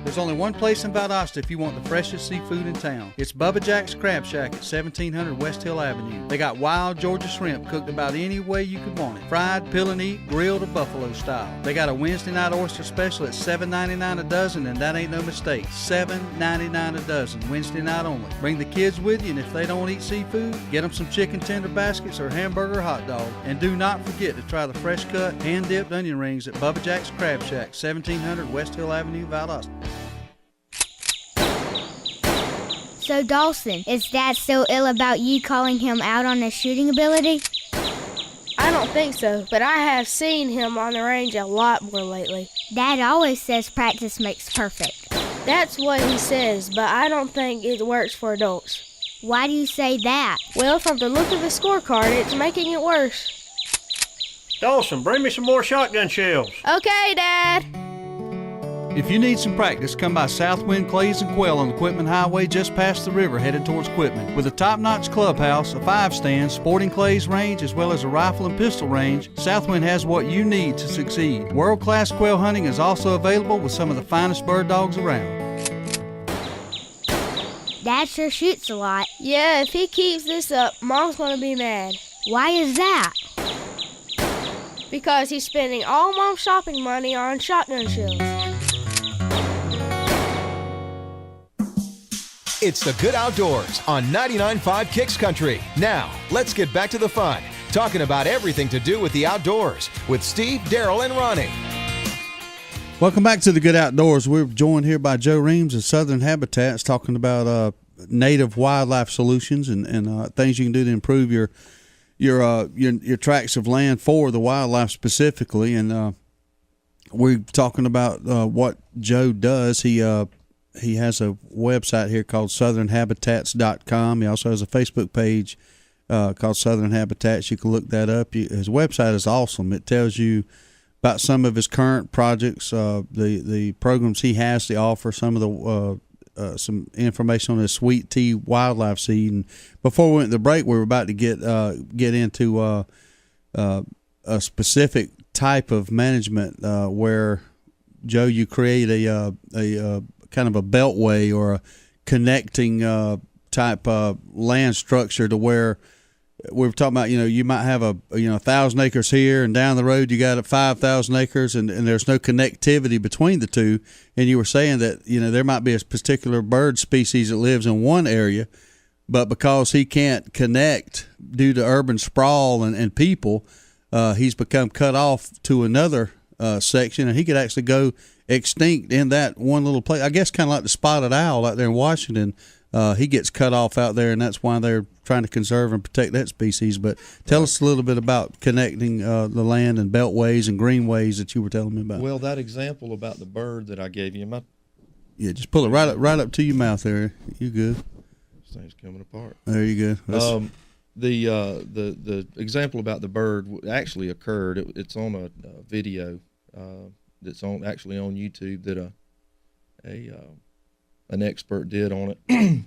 There's only one place in Valdosta if you want the freshest seafood in town. It's Bubba Jack's Crab Shack at 1700 West Hill Avenue. They got wild Georgia shrimp cooked about any way you could want it. Fried, peel and eat, grilled, or buffalo style. They got a Wednesday night oyster special at $7.99 a dozen, and that ain't no mistake. $7.99 a dozen, Wednesday night only. Bring the kids with you, and if they don't eat seafood, get them some chicken tender baskets or hamburger hot dog. And do not forget to try the fresh cut, hand-dipped onion rings at Bubba Jack's Crab Shack, 1700 West Hill Avenue, Valdosta. So, Dawson, is Dad still ill about you calling him out on his shooting ability? I don't think so, but I have seen him on the range a lot more lately. Dad always says practice makes perfect. That's what he says, but I don't think it works for adults. Why do you say that? Well, from the look of the scorecard, it's making it worse. Dawson, bring me some more shotgun shells. Okay, Dad. If you need some practice, come by Southwind Clays and Quail on the Quitman Highway just past the river headed towards Quitman. With a top-notch clubhouse, a 5-stand, sporting clays range, as well as a rifle and pistol range, Southwind has what you need to succeed. World-class quail hunting is also available with some of the finest bird dogs around. Dad sure shoots a lot. Yeah, if he keeps this up, Mom's gonna be mad. Why is that? Because he's spending all Mom's shopping money on shotgun shells. It's the Good Outdoors on 99.5 Kicks Country. Now, let's get back to the fun, talking about everything to do with the outdoors with Steve, Darrell, and Ronnie. Welcome back to the Good Outdoors. We're joined here by Joe Reams of Southern Habitats, talking about native wildlife solutions and things you can do to improve your tracts of land for the wildlife specifically. And we're talking about what Joe does. He has a website here called southernhabitats.com. He also has a Facebook page called Southern Habitats. You can look that up. His website is awesome. It tells you about some of his current projects, the programs he has to offer, some of the some information on his sweet tea wildlife seed. And before we went to the break, we were about to get into a specific type of management where, Joe, you create a kind of a beltway or a connecting type land structure to where we were talking about, you might have 1,000 acres here, and down the road you got 5,000 acres, and there's no connectivity between the two. And you were saying that, there might be a particular bird species that lives in one area, but because he can't connect due to urban sprawl and people, he's become cut off to another section, and he could actually go extinct in that one little place. I guess kind of like the spotted owl out there in Washington. He gets cut off out there, and that's why they're trying to conserve and protect that species. But tell us a little bit about connecting the land and beltways and greenways that you were telling me about. Well, that example about the bird that I gave you, yeah, just pull it right up to your mouth there. You good? This thing's coming apart. There you go. The example about the bird actually occurred. It's on a video that's actually on YouTube that an expert did on it,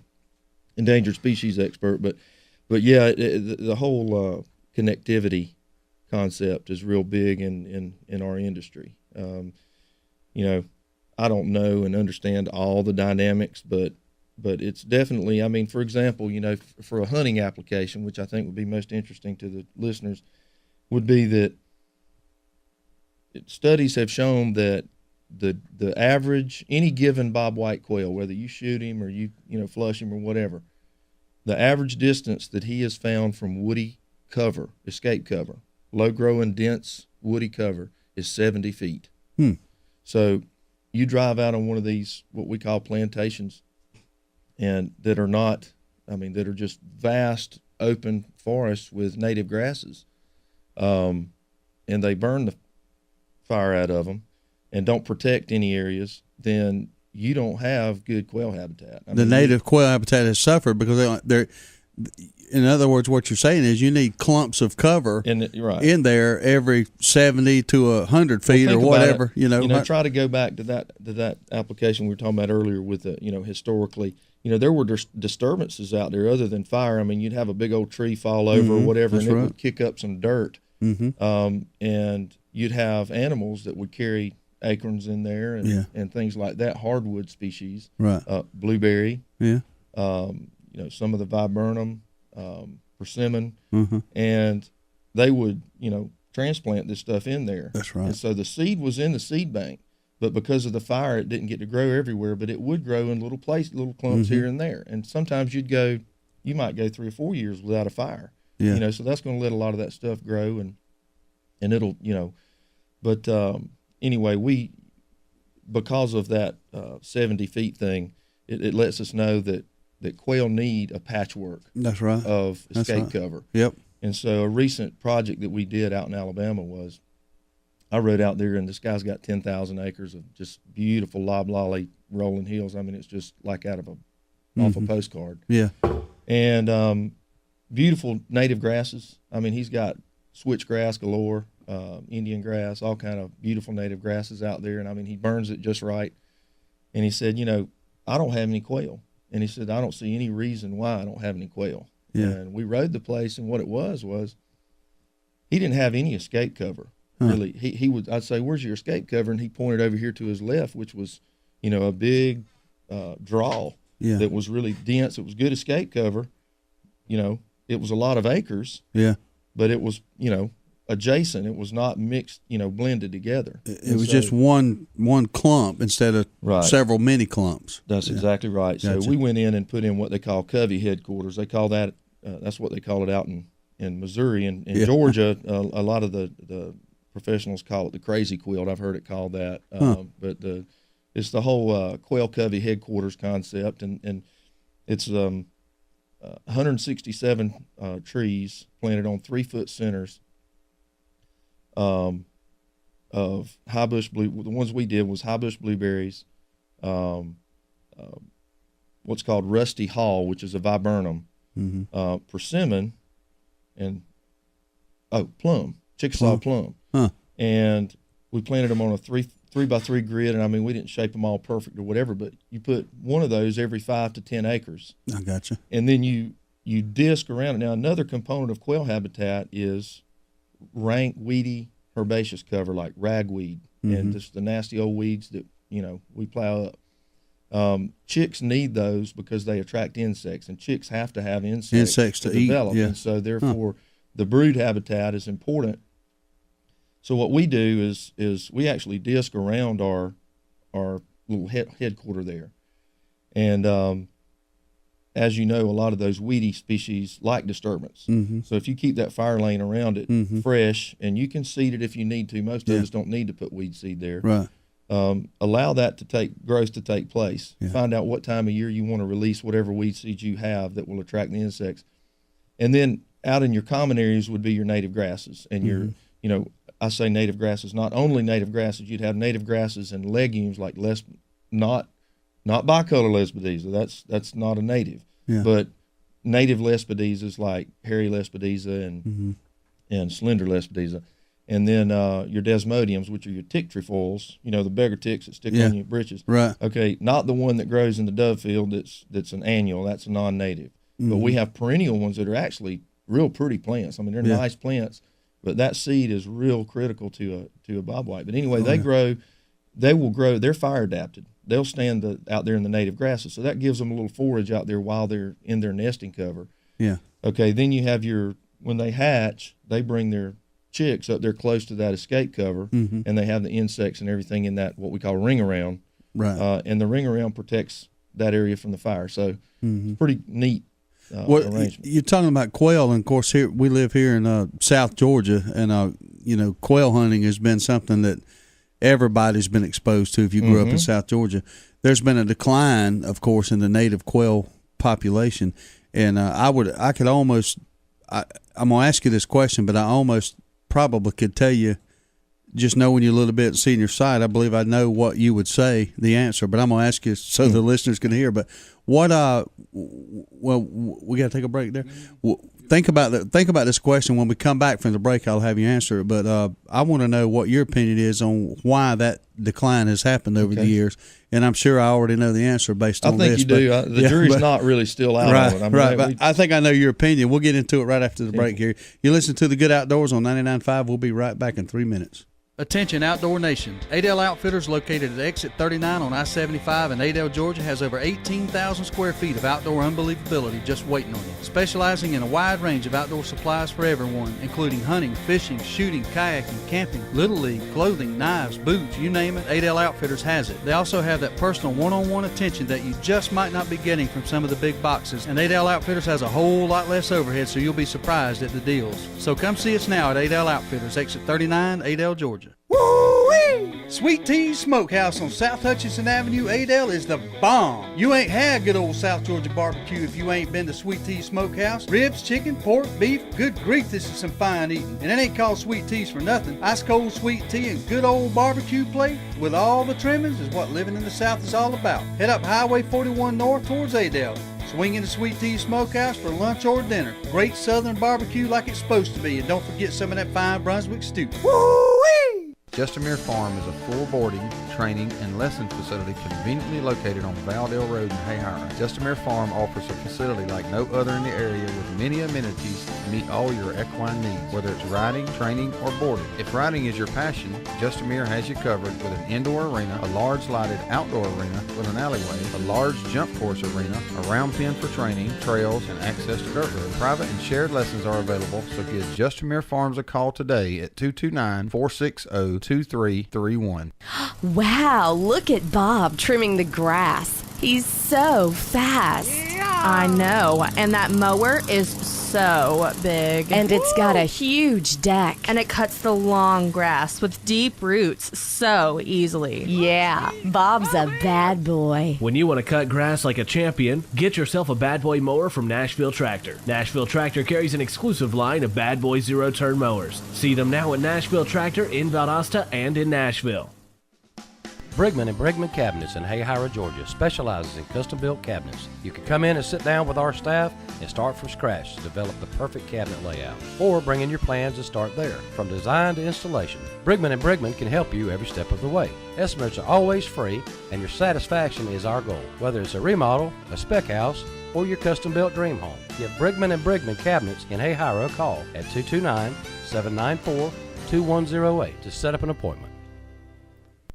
endangered species expert. But yeah, the whole connectivity concept is real big in our industry. I don't know and understand all the dynamics, but it's definitely, for example, for a hunting application, which I think would be most interesting to the listeners, would be that studies have shown that the average, any given bobwhite quail, whether you shoot him or you flush him or whatever, the average distance that he has found from woody cover, escape cover, low growing, dense woody cover, is 70 feet. So you drive out on one of these, what we call plantations, and that are not, that are just vast open forests with native grasses, and they burn the fire out of them and don't protect any areas, then you don't have good quail habitat. Native quail habitat has suffered because they're in other words, what you're saying is you need clumps of cover in there every 70 to 100 feet or whatever. Try to go back to that application we were talking about earlier with historically, there were disturbances out there other than fire. You'd have a big old tree fall over or whatever, and it would kick up some dirt. And you'd have animals that would carry acorns in there and things like that, hardwood species, blueberry, some of the viburnum, persimmon, and they would, transplant this stuff in there. That's right. And so the seed was in the seed bank, but because of the fire, it didn't get to grow everywhere, but it would grow in little clumps here and there. And sometimes you might go 3 or 4 years without a fire, so that's going to let a lot of that stuff grow and it'll, but anyway, because of that 70 feet thing, it lets us know that that quail need a patchwork. That's right. Of escape right. cover. Yep. And so a recent project that we did out in Alabama was, I rode out there, and this guy's got 10,000 acres of just beautiful loblolly rolling hills. I mean, it's just like out of off a postcard. Yeah. And beautiful native grasses. I mean, he's got switchgrass galore, Indian grass, all kind of beautiful native grasses out there. And I mean, he burns it just right. And he said, I don't have any quail. And he said, I don't see any reason why I don't have any quail. Yeah. And we rode the place, and what it was he didn't have any escape cover. Really, he would. I'd say, "Where's your escape cover?" And he pointed over here to his left, which was, a big draw that was really dense. It was good escape cover. It was a lot of acres. Yeah. But it was, adjacent. It was not mixed, blended together. It was just one clump instead of several mini clumps. That's exactly right. Gotcha. So we went in and put in what they call covey headquarters. They call that. That's what they call it out in Missouri and in Georgia. A lot of the professionals call it the crazy quilt. I've heard it called that. But it's the whole quail covey headquarters concept, and it's 167 trees planted on 3-foot centers of high bush blue. The ones we did was high bush blueberries, what's called rusty haw, which is a viburnum, persimmon, and plum, Chickasaw plum. And we planted them on a 3x3 grid, and I mean, we didn't shape them all perfect or whatever, but you put one of those every 5 to 10 acres. I gotcha. And then you disc around it. Now, another component of quail habitat is rank, weedy, herbaceous cover like ragweed and just the nasty old weeds that we plow up. Chicks need those because they attract insects, and chicks have to have insects to develop. Eat. Yeah. And so therefore, the brood habitat is important. So what we do is we actually disc around our little headquarter there, and as you know, a lot of those weedy species like disturbance. So if you keep that fire lane around it fresh, and you can seed it if you need to. Most of us don't need to put weed seed there. Right. Allow that growth to take place. Yeah. Find out what time of year you want to release whatever weed seeds you have that will attract the insects, and then out in your common areas would be your native grasses and your I say native grasses, not only native grasses. You'd have native grasses and legumes like not bicolor Lespedeza. That's not a native. Yeah. But native Lespedezas like hairy Lespedeza and slender Lespedeza. And then your desmodiums, which are your tick trefoils, the beggar ticks that stick on your britches. Right. Okay, not the one that grows in the dove field that's an annual. That's a non-native. But we have perennial ones that are actually real pretty plants. I mean, they're nice plants. But that seed is real critical to a bobwhite. But anyway, they will grow. They're fire adapted. They'll stand out there in the native grasses. So that gives them a little forage out there while they're in their nesting cover. Yeah. Okay, then you have when they hatch, they bring their chicks up there close to that escape cover, and they have the insects and everything in that, what we call ring around. Right. And the ring around protects that area from the fire. So it's pretty neat. Arrangement. You're talking about quail, and of course we live here in South Georgia, and quail hunting has been something that everybody's been exposed to. If you grew up in South Georgia, there's been a decline, of course, in the native quail population, and I'm gonna ask you this question, but I almost probably could tell you, just knowing you a little bit and seeing your site, I believe I know what you would say, the answer, but I'm going to ask you so the listeners can hear. But what, well, we got to take a break there. Think about this question. When we come back from the break, I'll have you answer it. But I want to know what your opinion is on why that decline has happened over the years. And I'm sure I already know the answer based on this. I think you do. The jury's not really still out on it. But I think I know your opinion. We'll get into it right after the break here. You listen to the Good Outdoors on 99.5. We'll be right back in 3 minutes. Attention Outdoor Nation. Adel Outfitters, located at Exit 39 on I-75 in Adel, Georgia, has over 18,000 square feet of outdoor unbelievability just waiting on you. Specializing in a wide range of outdoor supplies for everyone, including hunting, fishing, shooting, kayaking, camping, Little League, clothing, knives, boots, you name it, Adel Outfitters has it. They also have that personal one-on-one attention that you just might not be getting from some of the big boxes, and Adel Outfitters has a whole lot less overhead, so you'll be surprised at the deals. So come see us now at Adel Outfitters, Exit 39, Adel, Georgia. Woo-wee! Sweet Tea Smokehouse on South Hutchinson Avenue, Adel, is the bomb. You ain't had good old South Georgia barbecue if you ain't been to Sweet Tea Smokehouse. Ribs, chicken, pork, beef, good grief, this is some fine eating. And it ain't called Sweet Teas for nothing. Ice cold sweet tea and good old barbecue plate with all the trimmings is what living in the South is all about. Head up Highway 41 north towards Adel. Swing into Sweet Tea Smokehouse for lunch or dinner. Great southern barbecue like it's supposed to be. And don't forget some of that fine Brunswick stew. Woo-wee! Justamere Farm is a full boarding, training, and lesson facility conveniently located on Valdale Road in Hayhire. Justamere Farm offers a facility like no other in the area with many amenities to meet all your equine needs, whether it's riding, training, or boarding. If riding is your passion, Justamere has you covered with an indoor arena, a large lighted outdoor arena with an alleyway, a large jump course arena, a round pen for training, trails, and access to dirt roads. Private and shared lessons are available, so give Justamere Farms a call today at 229-460-2331. Wow, look at Bob trimming the grass. He's so fast. I know, and that mower is so big. And it's got a huge deck. And it cuts the long grass with deep roots so easily. Yeah, Bob's a bad boy. When you want to cut grass like a champion, get yourself a Bad Boy mower from Nashville Tractor. Nashville Tractor carries an exclusive line of Bad Boy zero-turn mowers. See them now at Nashville Tractor in Valdosta and in Nashville. Brigman and Brigman Cabinets in Hayhire, Georgia specializes in custom-built cabinets. You can come in and sit down with our staff and start from scratch to develop the perfect cabinet layout, or bring in your plans and start there. From design to installation, Brigman and Brigman can help you every step of the way. Estimates are always free, and your satisfaction is our goal. Whether it's a remodel, a spec house, or your custom-built dream home, give Brigman and Brigman Cabinets in Hayhire a call at 229-794-2108 to set up an appointment.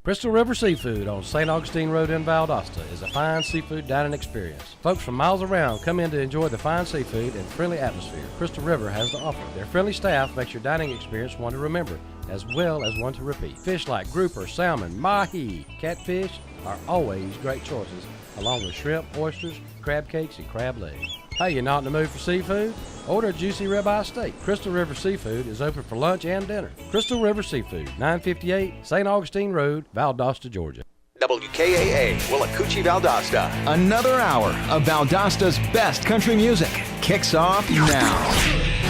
Crystal River Seafood on St. Augustine Road in Valdosta is a fine seafood dining experience. Folks from miles around come in to enjoy the fine seafood and friendly atmosphere Crystal River has to offer. Their friendly staff makes your dining experience one to remember, as well as one to repeat. Fish like grouper, salmon, mahi, catfish are always great choices, along with shrimp, oysters, crab cakes, and crab legs. Hey, you're not in the mood for seafood? Order a juicy ribeye steak. Crystal River Seafood is open for lunch and dinner. Crystal River Seafood, 958 St. Augustine Road, Valdosta, Georgia. WKAA, Willacoochee, Valdosta. Another hour of Valdosta's best country music kicks off now.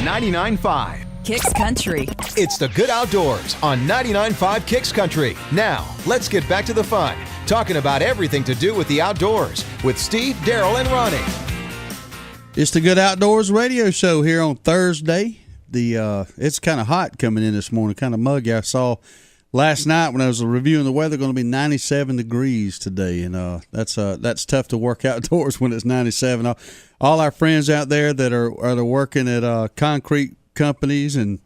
99.5 Kicks Country. It's the Good Outdoors on 99.5 Kicks Country. Now, let's get back to the fun, talking about everything to do with the outdoors with Steve, Darrell, and Ronnie. It's the Good Outdoorz Radio Show here on Thursday. It's kind of hot coming in this morning, kind of muggy. I saw last night when I was reviewing the weather, going to be 97 degrees today, and that's tough to work outdoors when it's 97. All our friends out there that are working at concrete companies and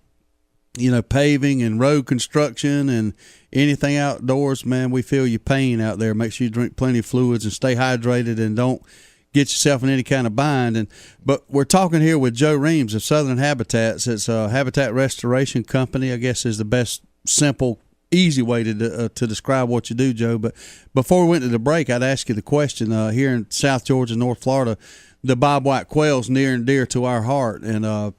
paving and road construction and anything outdoors, man, we feel your pain out there. Make sure you drink plenty of fluids and stay hydrated and don't get yourself in any kind of bind. But we're talking here with Joe Reams of Southern Habitats. It's a habitat restoration company, I guess is the best, simple, easy way to describe what you do, Joe. But before we went to the break, I'd ask you the question. Here in South Georgia, North Florida, the bobwhite quail's near and dear to our heart, and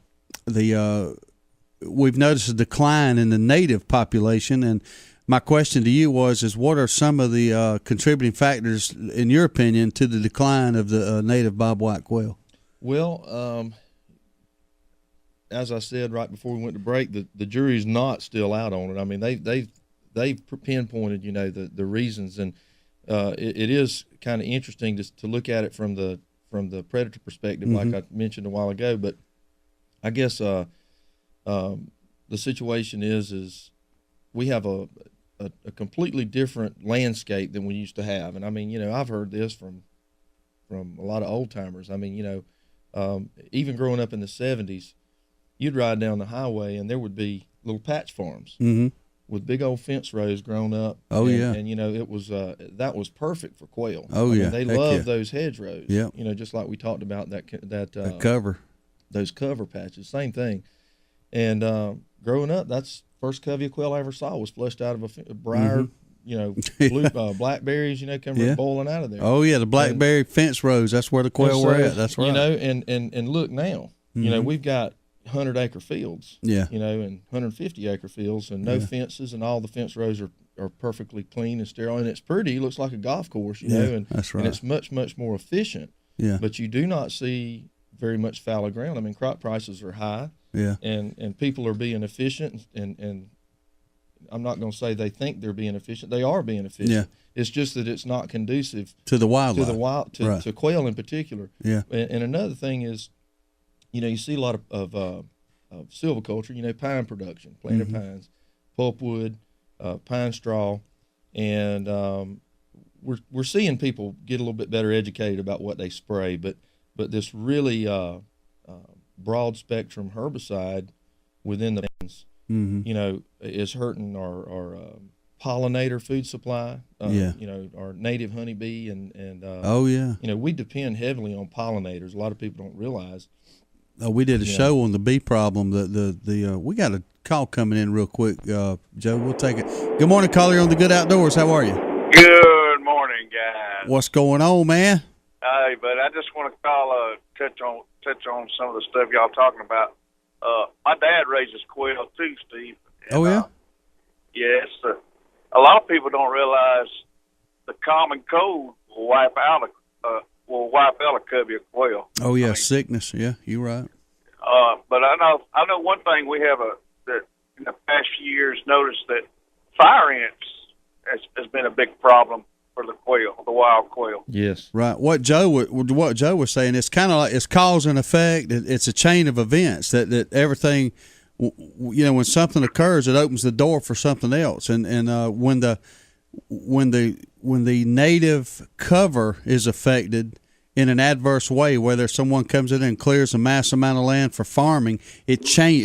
we've noticed a decline in the native population. And my question to you is what are some of the contributing factors, in your opinion, to the decline of the native bobwhite quail? Well, as I said right before we went to break, the jury's not still out on it. I mean, they've pinpointed, the reasons, and it is kind of interesting to look at it from the predator perspective, like I mentioned a while ago. But I guess the situation is we have a completely different landscape than we used to have. And I mean, I've heard this from a lot of old timers. I mean, even growing up in the 70s, you'd ride down the highway and there would be little patch farms with big old fence rows grown up. Oh, and, yeah. And, it was, that was perfect for quail. Oh, yeah. They love those hedgerows. Yeah. Just like we talked about that cover. Those cover patches, same thing. And growing up, that's first covey of quail I ever saw was flushed out of a briar, blue, blackberries, come boiling out of there. Oh yeah, the blackberry fence rows. That's where the quail were at. That's right. And look now, we've got 100-acre fields, and 150-acre fields, and no fences, and all the fence rows are perfectly clean and sterile, and it's pretty. It looks like a golf course, and that's right. And it's much, much more efficient. Yeah. But you do not see very much fallow ground. I mean, crop prices are high. Yeah. And people are being efficient, and I'm not going to say they think they're being efficient. They are being efficient. Yeah. It's just that it's not conducive to the wildlife, to quail in particular. Yeah. And another thing is, you see a lot of silviculture, pine production, planted pines, pulpwood, pine straw, and we're seeing people get a little bit better educated about what they spray, but this really broad spectrum herbicide within the pines, is hurting our pollinator food supply. Our native honeybee and we depend heavily on pollinators. A lot of people don't realize. We did a show on the bee problem. We got a call coming in real quick, Joe. We'll take it. Good morning, caller on the Good Outdoors. How are you? Good morning, guys. What's going on, man? Hey, but I just want to call touch on some of the stuff y'all talking about. My dad raises quail too, Steve. And, yes. A lot of people don't realize the common cold will wipe out a covey of quail. Oh yeah, sickness. Yeah, you're right. But I know one thing we have that in the past few years noticed that fire ants has been a big problem for the quail, the wild quail. Yes. Right. What Joe was saying, it's kind of like it's cause and effect. It's a chain of events that everything, when something occurs, it opens the door for something else. And when the native cover is affected in an adverse way, whether someone comes in and clears a mass amount of land for farming, it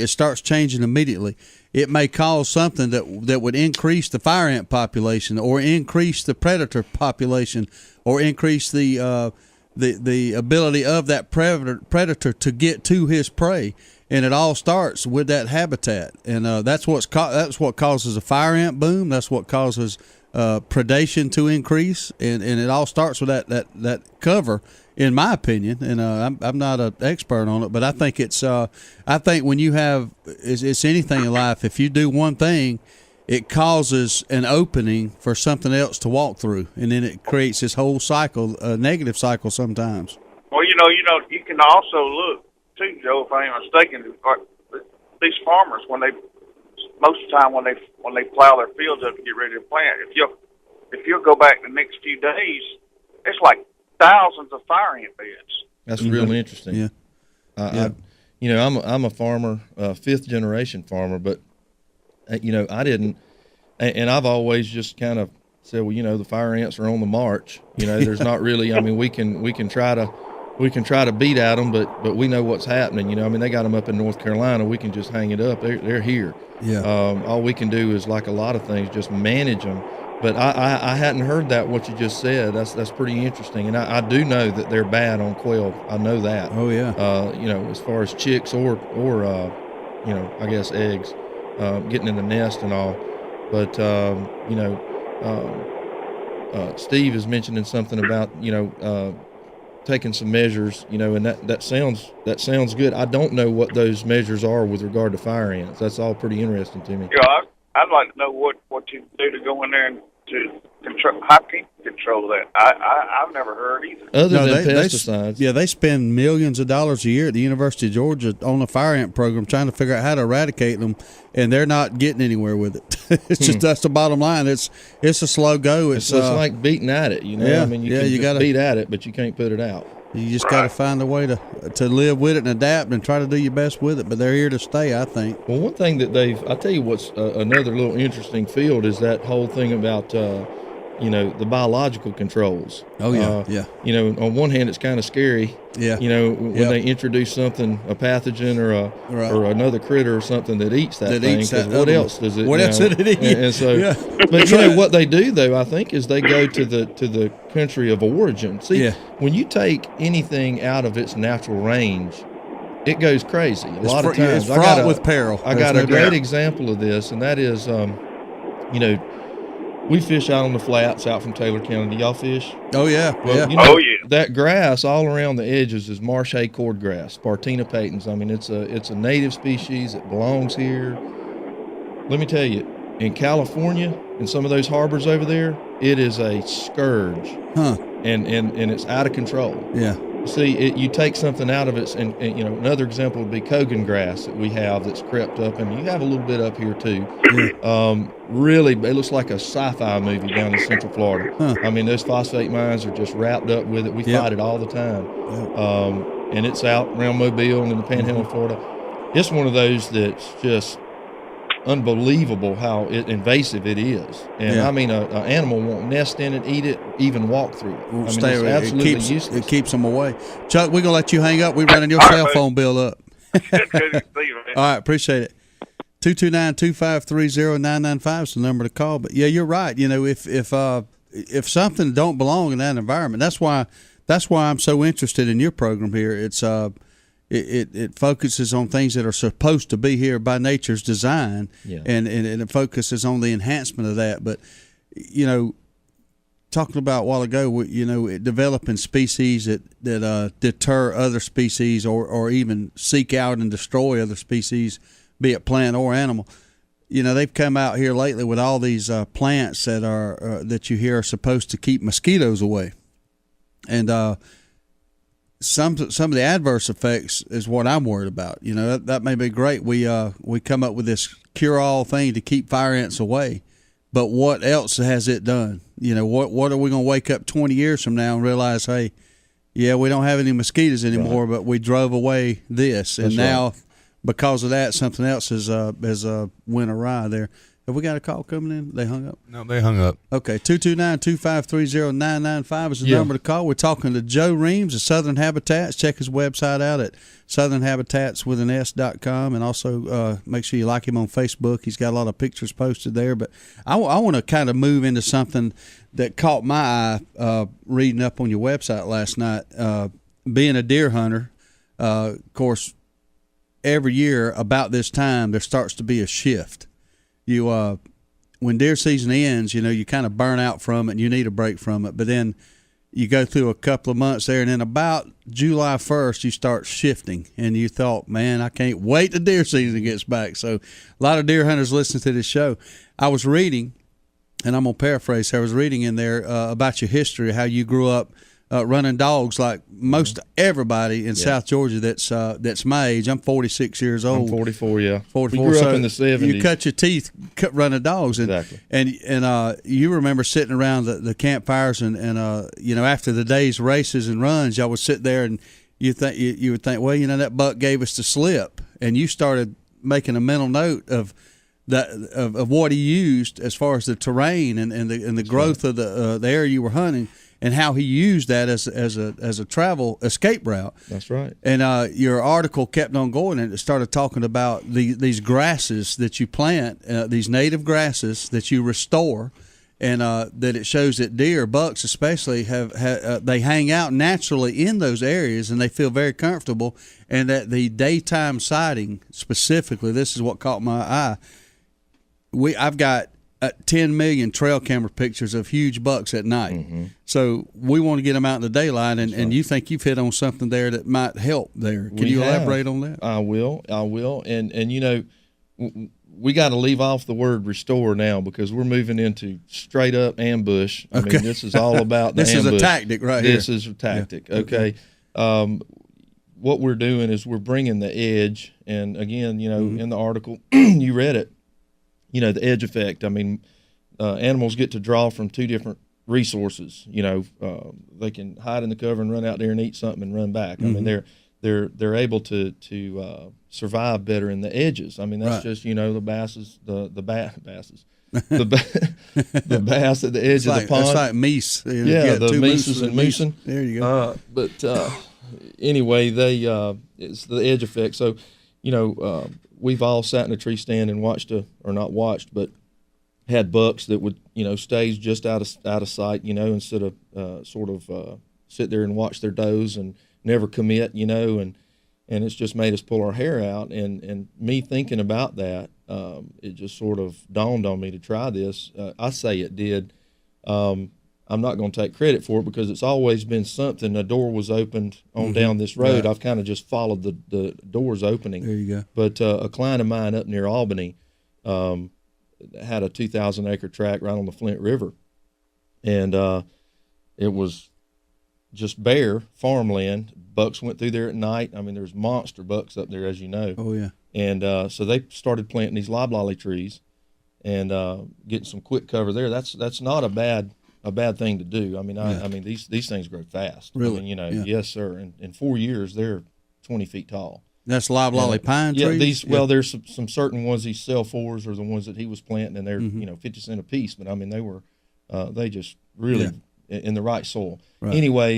starts changing immediately. It may cause something that would increase the fire ant population, or increase the predator population, or increase the ability of that predator to get to his prey. And it all starts with that habitat, and that's what causes a fire ant boom. That's what causes predation to increase, and it all starts with that cover, in my opinion. And I'm not an expert on it, but I think I think when you have it's anything in life, if you do one thing, it causes an opening for something else to walk through, and then it creates this whole cycle, a negative cycle sometimes. Well, you can also look too, Joe, if I ain't mistaken, these farmers most of the time when they plow their fields up to get ready to plant, if you'll go back the next few days, it's like thousands of fire ant beds. That's really interesting. Yeah. I'm a farmer, fifth generation farmer, but I didn't, and I've always just kind of said, well, the fire ants are on the march. There's not really. I mean, we can try to beat at them, but we know what's happening. They got them up in North Carolina. We can just hang it up. They're here. Yeah. All we can do is, like a lot of things, just manage them. But I hadn't heard what you just said. That's pretty interesting. And I do know that they're bad on quail. I know that. Oh yeah. As far as chicks or I guess eggs, getting in the nest and all. But Steve is mentioning something about taking some measures, and that sounds good. I don't know what those measures are with regard to fire ants. That's all pretty interesting to me. Yeah, I'd like to know what you do to go in there and to control. How can you control that? I've never heard either. Other than pesticides. They spend millions of dollars a year at the University of Georgia on a fire ant program trying to figure out how to eradicate them, and they're not getting anywhere with it. It's just that's the bottom line. It's a slow go. It's like beating at it. Yeah, you gotta beat at it, but you can't put it out. You just got to find a way to live with it and adapt and try to do your best with it. But they're here to stay, I think. Well, one thing that I'll tell you what's another little interesting field is that whole thing about, the biological controls. Oh, yeah, yeah. On one hand, it's kind of scary. Yeah. When they introduce something, a pathogen or another critter or something that eats that thing. What else does it? What else did it eat? And so, but what they do though, I think, is they go to the country of origin. See, when you take anything out of its natural range, it goes crazy. A lot of times, it's fraught with peril. I got a great example of this, and that is, we fish out on the flats out from Taylor County. Do y'all fish? Oh yeah, Well, you know, that grass all around the edges is marsh hay cord grass, Spartina patens. I mean, it's a native species. It belongs here. Let me tell you, in California, in some of those harbors over there, it is a scourge. Huh. And it's out of control. Yeah. See, you take something out of it, and you know, another example would be Kogan grass that we have that's crept up, and you have a little bit up here too. Yeah. Really, it looks like a sci-fi movie down in Central Florida. Huh. I mean, those phosphate mines are just wrapped up with it. We fight it all the time. And it's out around Mobile and in the Panhandle of Florida. It's one of those that's just unbelievable how invasive it is. And I mean, an animal won't nest in it, eat it, even walk through it. Won't I mean, stay it's with it. absolutely It keeps, useless. it keeps them away. Chuck, we're going to let you hang up. We're running your cell phone bill up. All right, appreciate it. 229-253-0995 is the number to call. But yeah, you're right. You know, if something don't belong in that environment, that's why I'm so interested in your program here. It's it focuses on things that are supposed to be here by nature's design, and it focuses on the enhancement of that. But you know, talking about a while ago, you know, developing species that deter other species or even seek out and destroy other species, be it plant or animal. You know, they've come out here lately with all these plants that are that you hear are supposed to keep mosquitoes away, and some of the adverse effects is what I'm worried about. You know, that may be great. We come up with this cure-all thing to keep fire ants away, but what else has it done? You know, what are we going to wake up 20 years from now and realize, hey, yeah, we don't have any mosquitoes anymore, but we drove away this, and now because of that, something else has went awry there. Have we got a call coming in? They hung up? No, they hung up. Okay, 229-253-0995 is the number to call. We're talking to Joe Reams of Southern Habitats. Check his website out at southernhabitatswithans.com, and also make sure you like him on Facebook. He's got a lot of pictures posted there. But I want to kind of move into something that caught my eye reading up on your website last night. Being a deer hunter, of course, every year about this time there starts to be a shift. You when deer season ends, you know, you kind of burn out from it and you need a break from it. But then you go through a couple of months there, and then about July 1st, you start shifting. And you thought, man, I can't wait till deer season gets back. So a lot of deer hunters listen to this show. I was reading, and I'm going to paraphrase, I was reading in there about your history, how you grew up running dogs like most everybody in South Georgia that's my age. I'm 46 years old. I'm 44, yeah. 44. We grew up in the 70s. You cut your teeth running dogs. And, exactly. And you remember sitting around the campfires and you know, after the day's races and runs, y'all would sit there and you would think, well, you know, that buck gave us the slip. And you started making a mental note of that of what he used as far as the terrain and the growth of the area you were hunting, and how he used that as a travel escape route. That's right. And your article kept on going, and it started talking about these grasses that you plant, these native grasses that you restore, and that it shows that deer, bucks especially, they hang out naturally in those areas, and they feel very comfortable. And that the daytime sighting specifically, this is what caught my eye. I've got 10 million trail camera pictures of huge bucks at night. Mm-hmm. So we want to get them out in the daylight, and you think you've hit on something there that might help there. Can you elaborate on that? I will. And you know, we got to leave off the word restore now, because we're moving into straight up ambush. I mean, this is all about the this ambush. Is a tactic right here. This is a tactic, okay? What we're doing is we're bringing the edge, and again, you know, in the article, you read it, you know, the edge effect. I mean, animals get to draw from two different resources. You know, they can hide in the cover and run out there and eat something and run back. I mean, they're able to survive better in the edges. I mean, that's just, you know, the basses, the basses, the bass at the edge of the pond. It's like meese. Yeah, the meeses and moosin. There you go. But anyway, it's the edge effect. So, you know, we've all sat in a tree stand and but had bucks that would, you know, stays just out of sight, you know, instead of sit there and watch their does and never commit, you know, and and it's just made us pull our hair out. And me thinking about that, it just sort of dawned on me to try this. I say it did. I'm not going to take credit for it because it's always been something. A door was opened on down this road. Right. I've kind of just followed the doors opening. There you go. But a client of mine up near Albany had a 2,000-acre tract right on the Flint River. And it was just bare farmland. Bucks went through there at night. I mean, there's monster bucks up there, as you know. Oh, yeah. And so they started planting these loblolly trees and getting some quick cover there. That's not a bad thing to do. I mean, I mean these things grow fast. Really? I mean, yes, sir. In 4 years, they're 20 feet tall. That's loblolly pine trees? Well, there's some certain ones, these cell-4s are the ones that he was planting, and they're, 50 cents a piece. But, I mean, they were, they just really in the right soil. Right. Anyway,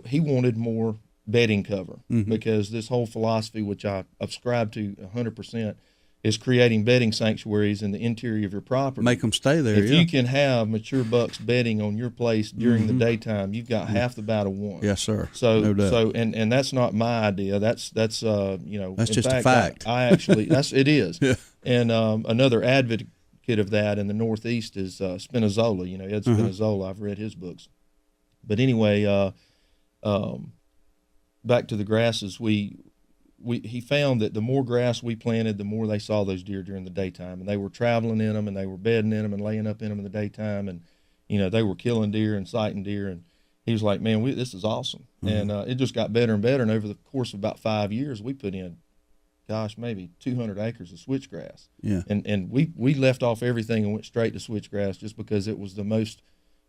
he wanted more bedding cover because this whole philosophy, which I subscribe to 100%, is creating bedding sanctuaries in the interior of your property. Make them stay there. If you can have mature bucks bedding on your place during the daytime, you've got half the battle won. Yes, sir. So, no doubt. so, and that's not my idea. That's That's in just fact, a fact. I actually, it is. Yeah. And another advocate of that in the Northeast is Spinazzola. Ed Spinazzola. I've read his books. But anyway, back to the grasses. He found that the more grass we planted, the more they saw those deer during the daytime, and they were traveling in them, and they were bedding in them and laying up in them in the daytime, and they were killing deer and sighting deer. And he was like, "Man, this is awesome." And it just got better and better. And over the course of about 5 years, we put in, maybe 200 acres of switchgrass. Yeah. And we left off everything and went straight to switchgrass just because it was the most,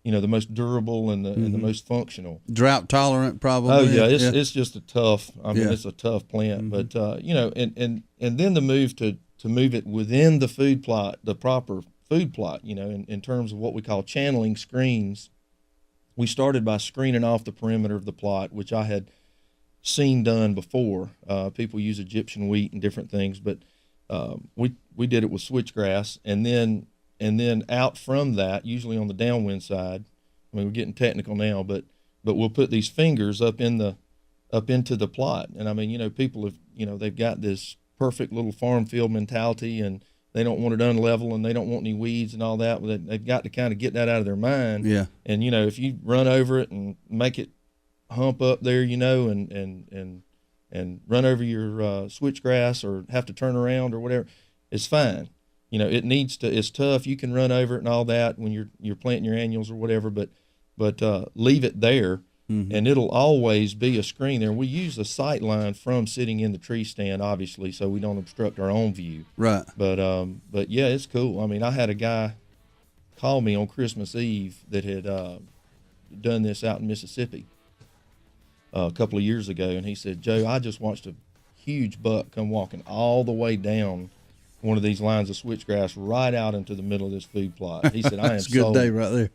the most durable and the most functional. Drought tolerant, probably. Oh yeah, it's just a tough. It's a tough plant, but and then the move to move it within the food plot, the proper food plot. In terms of what we call channeling screens, we started by screening off the perimeter of the plot, which I had seen done before. People use Egyptian wheat and different things, but we did it with switchgrass, and then out from that, usually on the downwind side, I mean, we're getting technical now, but we'll put these fingers up into the plot. And I mean, people have, they've got this perfect little farm field mentality, and they don't want it unlevel, and they don't want any weeds and all that. They've got to kind of get that out of their mind. Yeah. And, if you run over it and make it hump up there, and run over your switchgrass or have to turn around or whatever, it's fine. It's tough. You can run over it and all that when you're planting your annuals or whatever, but leave it there, and it'll always be a screen there. We use a sight line from sitting in the tree stand, obviously, so we don't obstruct our own view. Right. But yeah, it's cool. I mean, I had a guy call me on Christmas Eve that had done this out in Mississippi a couple of years ago, and he said, "Joe, I just watched a huge buck come walking all the way down one of these lines of switchgrass right out into the middle of this food plot." He said, "I am That's a good sold." day right there.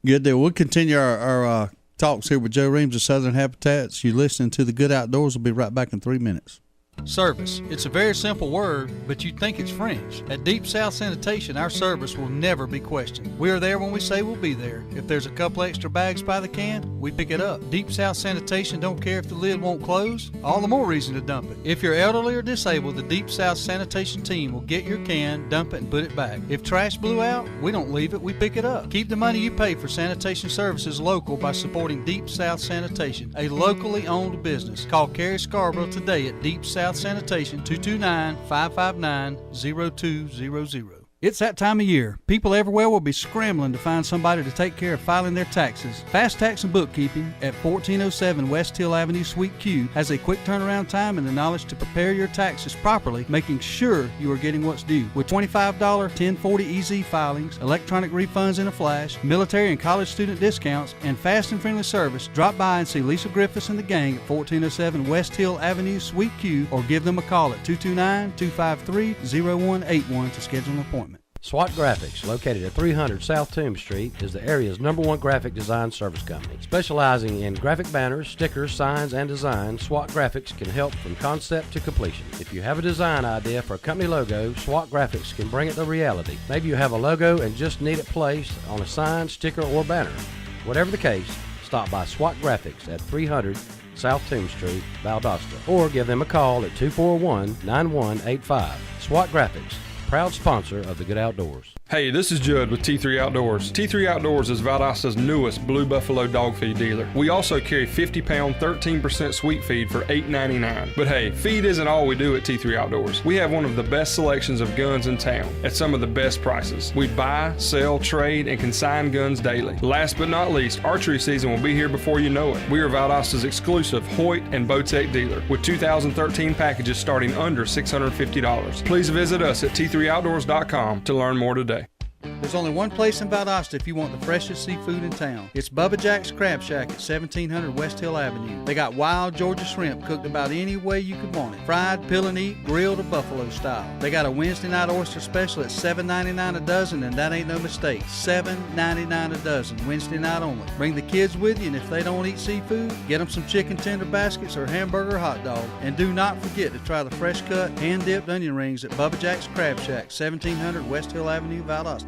Good day. We'll continue our talks here with Joe Reams of Southern Habitats. You're listening to The Good Outdoors. We'll be right back in 3 minutes. Service. It's a very simple word, but you'd think it's French. At Deep South Sanitation, our service will never be questioned. We are there when we say we'll be there. If there's a couple extra bags by the can, we pick it up. Deep South Sanitation don't care if the lid won't close. All the more reason to dump it. If you're elderly or disabled, the Deep South Sanitation team will get your can, dump it, and put it back. If trash blew out, we don't leave it, we pick it up. Keep the money you pay for sanitation services local by supporting Deep South Sanitation, a locally owned business. Call Carrie Scarborough today at Deep South Sanitation, 229-559-0200. It's that time of year. People everywhere will be scrambling to find somebody to take care of filing their taxes. Fast Tax and Bookkeeping at 1407 West Hill Avenue, Suite Q has a quick turnaround time and the knowledge to prepare your taxes properly, making sure you are getting what's due. With $25 1040 EZ filings, electronic refunds in a flash, military and college student discounts, and fast and friendly service, drop by and see Lisa Griffiths and the gang at 1407 West Hill Avenue, Suite Q, or give them a call at 229-253-0181 to schedule an appointment. SWAT Graphics, located at 300 South Toombs Street, is the area's #1 graphic design service company. Specializing in graphic banners, stickers, signs, and design, SWAT Graphics can help from concept to completion. If you have a design idea for a company logo, SWAT Graphics can bring it to reality. Maybe you have a logo and just need it placed on a sign, sticker, or banner. Whatever the case, stop by SWAT Graphics at 300 South Toombs Street, Valdosta. Or give them a call at 241-9185. SWAT Graphics, proud sponsor of the Good Outdoors. Hey, this is Judd with T3 Outdoors. T3 Outdoors is Valdosta's newest Blue Buffalo dog feed dealer. We also carry 50-pound, 13% sweet feed for $8.99. But hey, feed isn't all we do at T3 Outdoors. We have one of the best selections of guns in town at some of the best prices. We buy, sell, trade, and consign guns daily. Last but not least, archery season will be here before you know it. We are Valdosta's exclusive Hoyt and Bowtech dealer with 2013 packages starting under $650. Please visit us at T3Outdoors.com to learn more today. There's only one place in Valdosta if you want the freshest seafood in town. It's Bubba Jack's Crab Shack at 1700 West Hill Avenue. They got wild Georgia shrimp cooked about any way you could want it. Fried, peel and eat, grilled, or buffalo style. They got a Wednesday night oyster special at $7.99 a dozen, and that ain't no mistake. $7.99 a dozen, Wednesday night only. Bring the kids with you, and if they don't eat seafood, get them some chicken tender baskets or hamburger or hot dog. And do not forget to try the fresh cut, hand-dipped onion rings at Bubba Jack's Crab Shack, 1700 West Hill Avenue, Valdosta.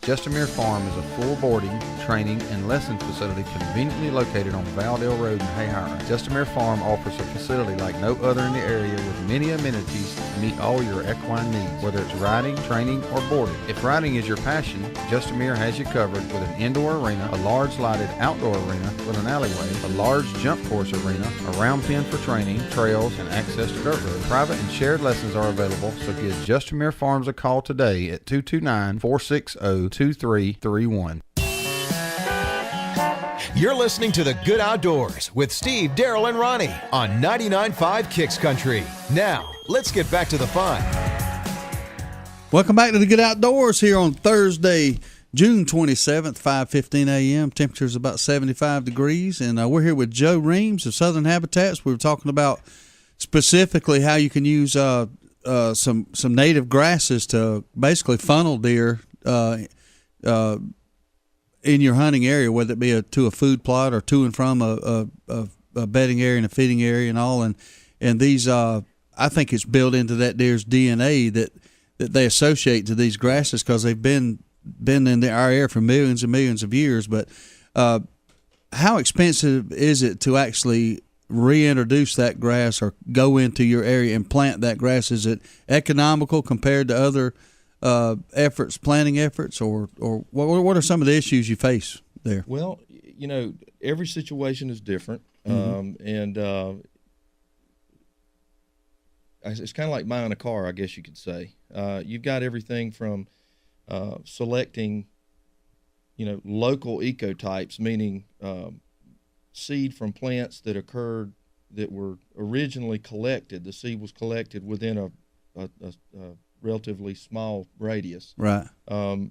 Justamere Farm is a full boarding, training, and lesson facility conveniently located on Valdale Road in Hayhire. Justamere Farm offers a facility like no other in the area with many amenities to meet all your equine needs, whether it's riding, training, or boarding. If riding is your passion, Justamere has you covered with an indoor arena, a large lighted outdoor arena with an alleyway, a large jump course arena, a round pen for training, trails, and access to dirt roads. Private and shared lessons are available, so give Justamere Farms a call today at 229-460-2331. You're listening to The Good Outdoors with Steve, Darrell, and Ronnie on 99.5 Kicks Country. Now, let's get back to the fun. Welcome back to The Good Outdoors here on Thursday, June 27th, 5:15 a.m. Temperature's about 75 degrees, and we're here with Joe Reams of Southern Habitats. We were talking about specifically how you can use some native grasses to basically funnel deer in your hunting area, whether it be to a food plot or to and from a bedding area and a feeding area and all. And these, I think it's built into that deer's DNA that they associate to these grasses because they've been in our area for millions and millions of years. But how expensive is it to actually reintroduce that grass or go into your area and plant that grass? Is it economical compared to other planting efforts, or what are some of the issues you face there? Well, every situation is different, and it's kind of like buying a car, I guess you could say. You've got everything from selecting, local ecotypes, meaning seed from plants that were originally collected. The seed was collected within a relatively small radius, right?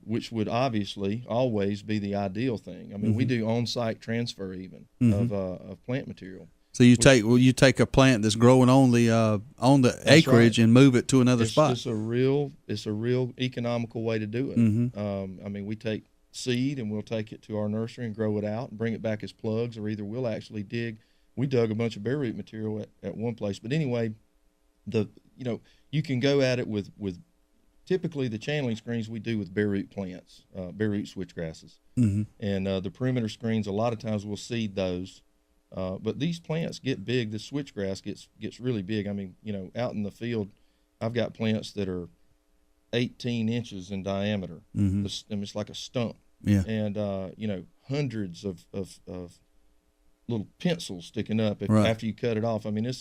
Which would obviously always be the ideal thing. I mean, we do on-site transfer even of plant material. So you take a plant that's growing on the acreage, right, and move it to another spot. It's a real economical way to do it. I mean, we take seed and we'll take it to our nursery and grow it out and bring it back as plugs, or either we'll actually we dug a bunch of bare root material at one place. But anyway, you can go at it with typically the channeling screens we do with bare root plants, bare root switchgrasses. And the perimeter screens, a lot of times we'll seed those. But these plants get big. The switchgrass gets really big. I mean, out in the field, I've got plants that are 18 inches in diameter. It's like a stump. Yeah. And, hundreds of little pencils sticking up right after you cut it off. I mean,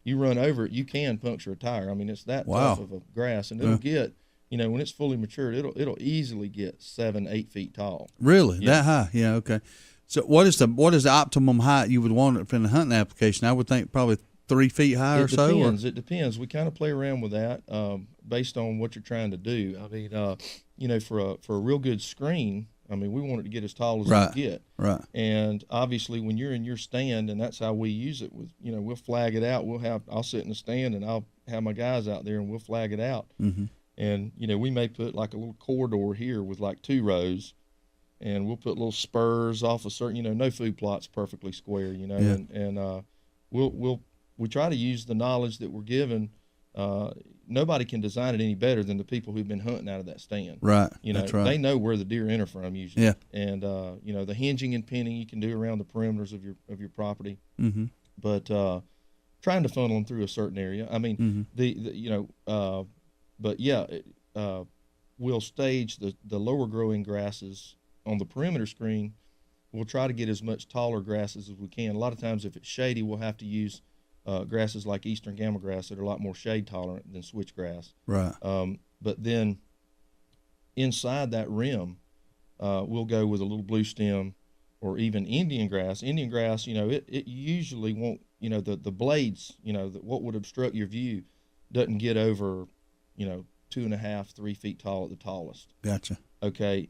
you run over it, you can puncture a tire. I mean, it's that tough of a grass, and it'll get, when it's fully matured, it'll easily get 7-8 feet tall. Really? Yeah. That high? Yeah. Okay. So what is the optimum height you would want it for the hunting application? I would think probably 3 feet high or so. It depends. We kind of play around with that based on what you're trying to do. I mean, for a real good screen, I mean, we want it to get as tall as it can get. Right. And obviously, when you're in your stand, and that's how we use it. We'll flag it out. I'll sit in the stand, and I'll have my guys out there, and we'll flag it out. And we may put like a little corridor here with like 2 rows, and we'll put little spurs off a certain. No food plot's perfectly square. And we try to use the knowledge that we're given. Nobody can design it any better than the people who've been hunting out of that stand. Right. That's right. They know where the deer enter from usually. Yeah. And the hinging and pinning you can do around the perimeters of your property. trying to funnel them through a certain area. I mean, but yeah, we'll stage the lower growing grasses on the perimeter screen. We'll try to get as much taller grasses as we can. A lot of times if it's shady, we'll have to use grasses like eastern gamagrass that are a lot more shade tolerant than switchgrass. Right. But then inside that rim, we'll go with a little blue stem or even Indian grass. Indian grass, it usually won't, the blades, what would obstruct your view doesn't get over, 2.5, 3 feet tall at the tallest. Gotcha. Okay.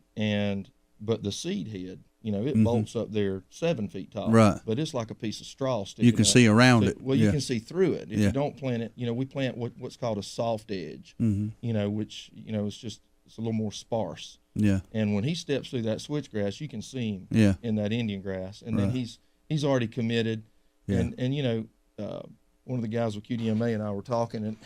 But the seed head, it bolts up there 7 feet tall. Right. But it's like a piece of straw sticking You can up. see around it. Well, you can see through it. If Yeah. you don't plant it, we plant what's called a soft edge, which, it's a little more sparse. Yeah. And when he steps through that switchgrass, you can see him in that Indian grass. And then he's already committed. Yeah. And one of the guys with QDMA and I were talking, and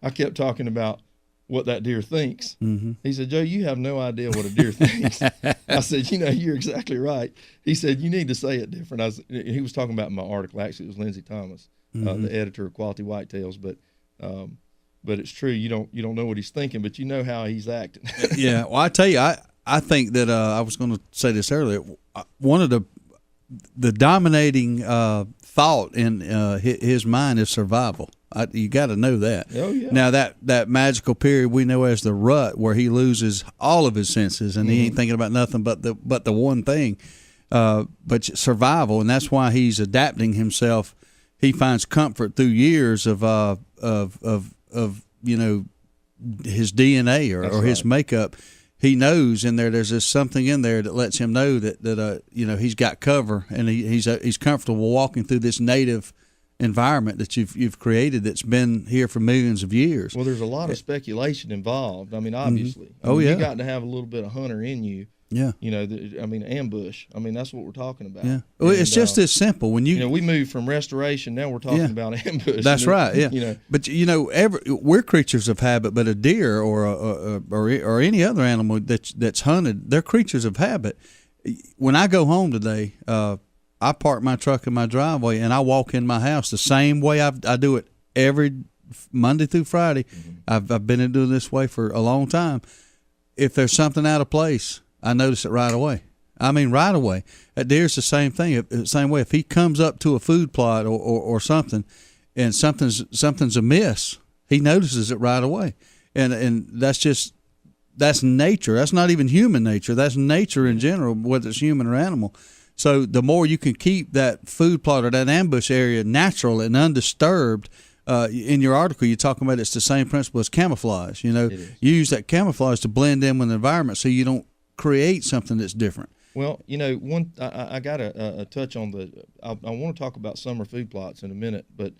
I kept talking about what that deer thinks. Mm-hmm. He said, Joe, you have no idea what a deer thinks. I said, you're exactly right. He said, you need to say it different. He was talking about my article. Actually, it was Lindsey Thomas, the editor of Quality Whitetails. But it's true. You don't know what he's thinking, but you know how he's acting. Yeah. Well, I tell you, I think that I was going to say this earlier. One of the dominating thought in his mind is survival. You got to know that. Oh, yeah. Now that magical period we know as the rut, where he loses all of his senses and he ain't thinking about nothing but the one thing, but survival, and that's why he's adapting himself. He finds comfort through years of his DNA or his makeup. He knows in there's just something in there that lets him know that he's got cover, and he's comfortable walking through this native environment that you've created that's been here for millions of years. Well, there's a lot of speculation involved. I mean, obviously. You got to have a little bit of hunter in you. Yeah. Ambush. That's what we're talking about. Yeah. Well, it's just as simple. When we moved from restoration, now we're talking about ambush. That's right. Yeah. But we're creatures of habit. But a deer or any other animal that's hunted, they're creatures of habit. When I go home today, I park my truck in my driveway and I walk in my house the same way I do it every Monday through Friday. I've been doing this way for a long time. If there's something out of place, I notice it right away. I mean, right away. That deer's the same thing. Same way. If he comes up to a food plot or something, and something's amiss, he notices it right away. And that's nature. That's not even human nature. That's nature in general, whether it's human or animal. So the more you can keep that food plot or that ambush area natural and undisturbed. In your article, you're talking about it's the same principle as camouflage. You use that camouflage to blend in with the environment so you don't create something that's different. Well, I got a touch on I want to talk about summer food plots in a minute, but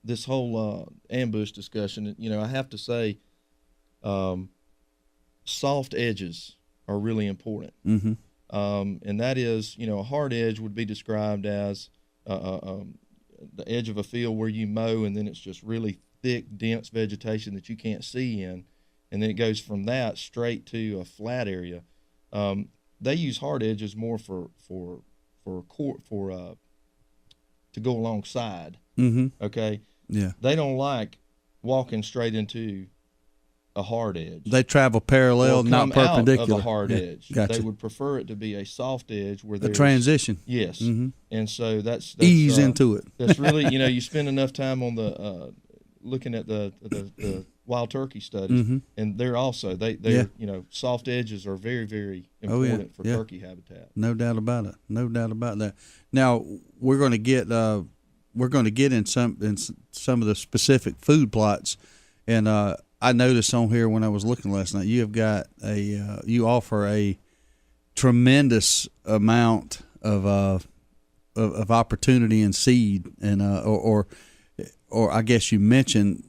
this whole ambush discussion, I have to say, soft edges are really important. Mm-hmm. And that is, a hard edge would be described as the edge of a field where you mow and then it's just really thick, dense vegetation that you can't see in, and then it goes from that straight to a flat area. They use hard edges more for to go alongside. Mm-hmm. Okay. Yeah. They don't like walking straight into a hard edge. They travel parallel, not perpendicular. Out of a hard edge. Gotcha. They would prefer it to be a soft edge where there's a transition. Yes. Mm-hmm. And so that's ease into it. That's really, you spend enough time on the looking at the wild turkey studies, and they're also they're soft edges are very, very important for turkey habitat. No doubt about it. No doubt about that. Now we're going to get in some of the specific food plots, and I noticed on here when I was looking last night, you have got you offer a tremendous amount of opportunity and seed, and or I guess you mentioned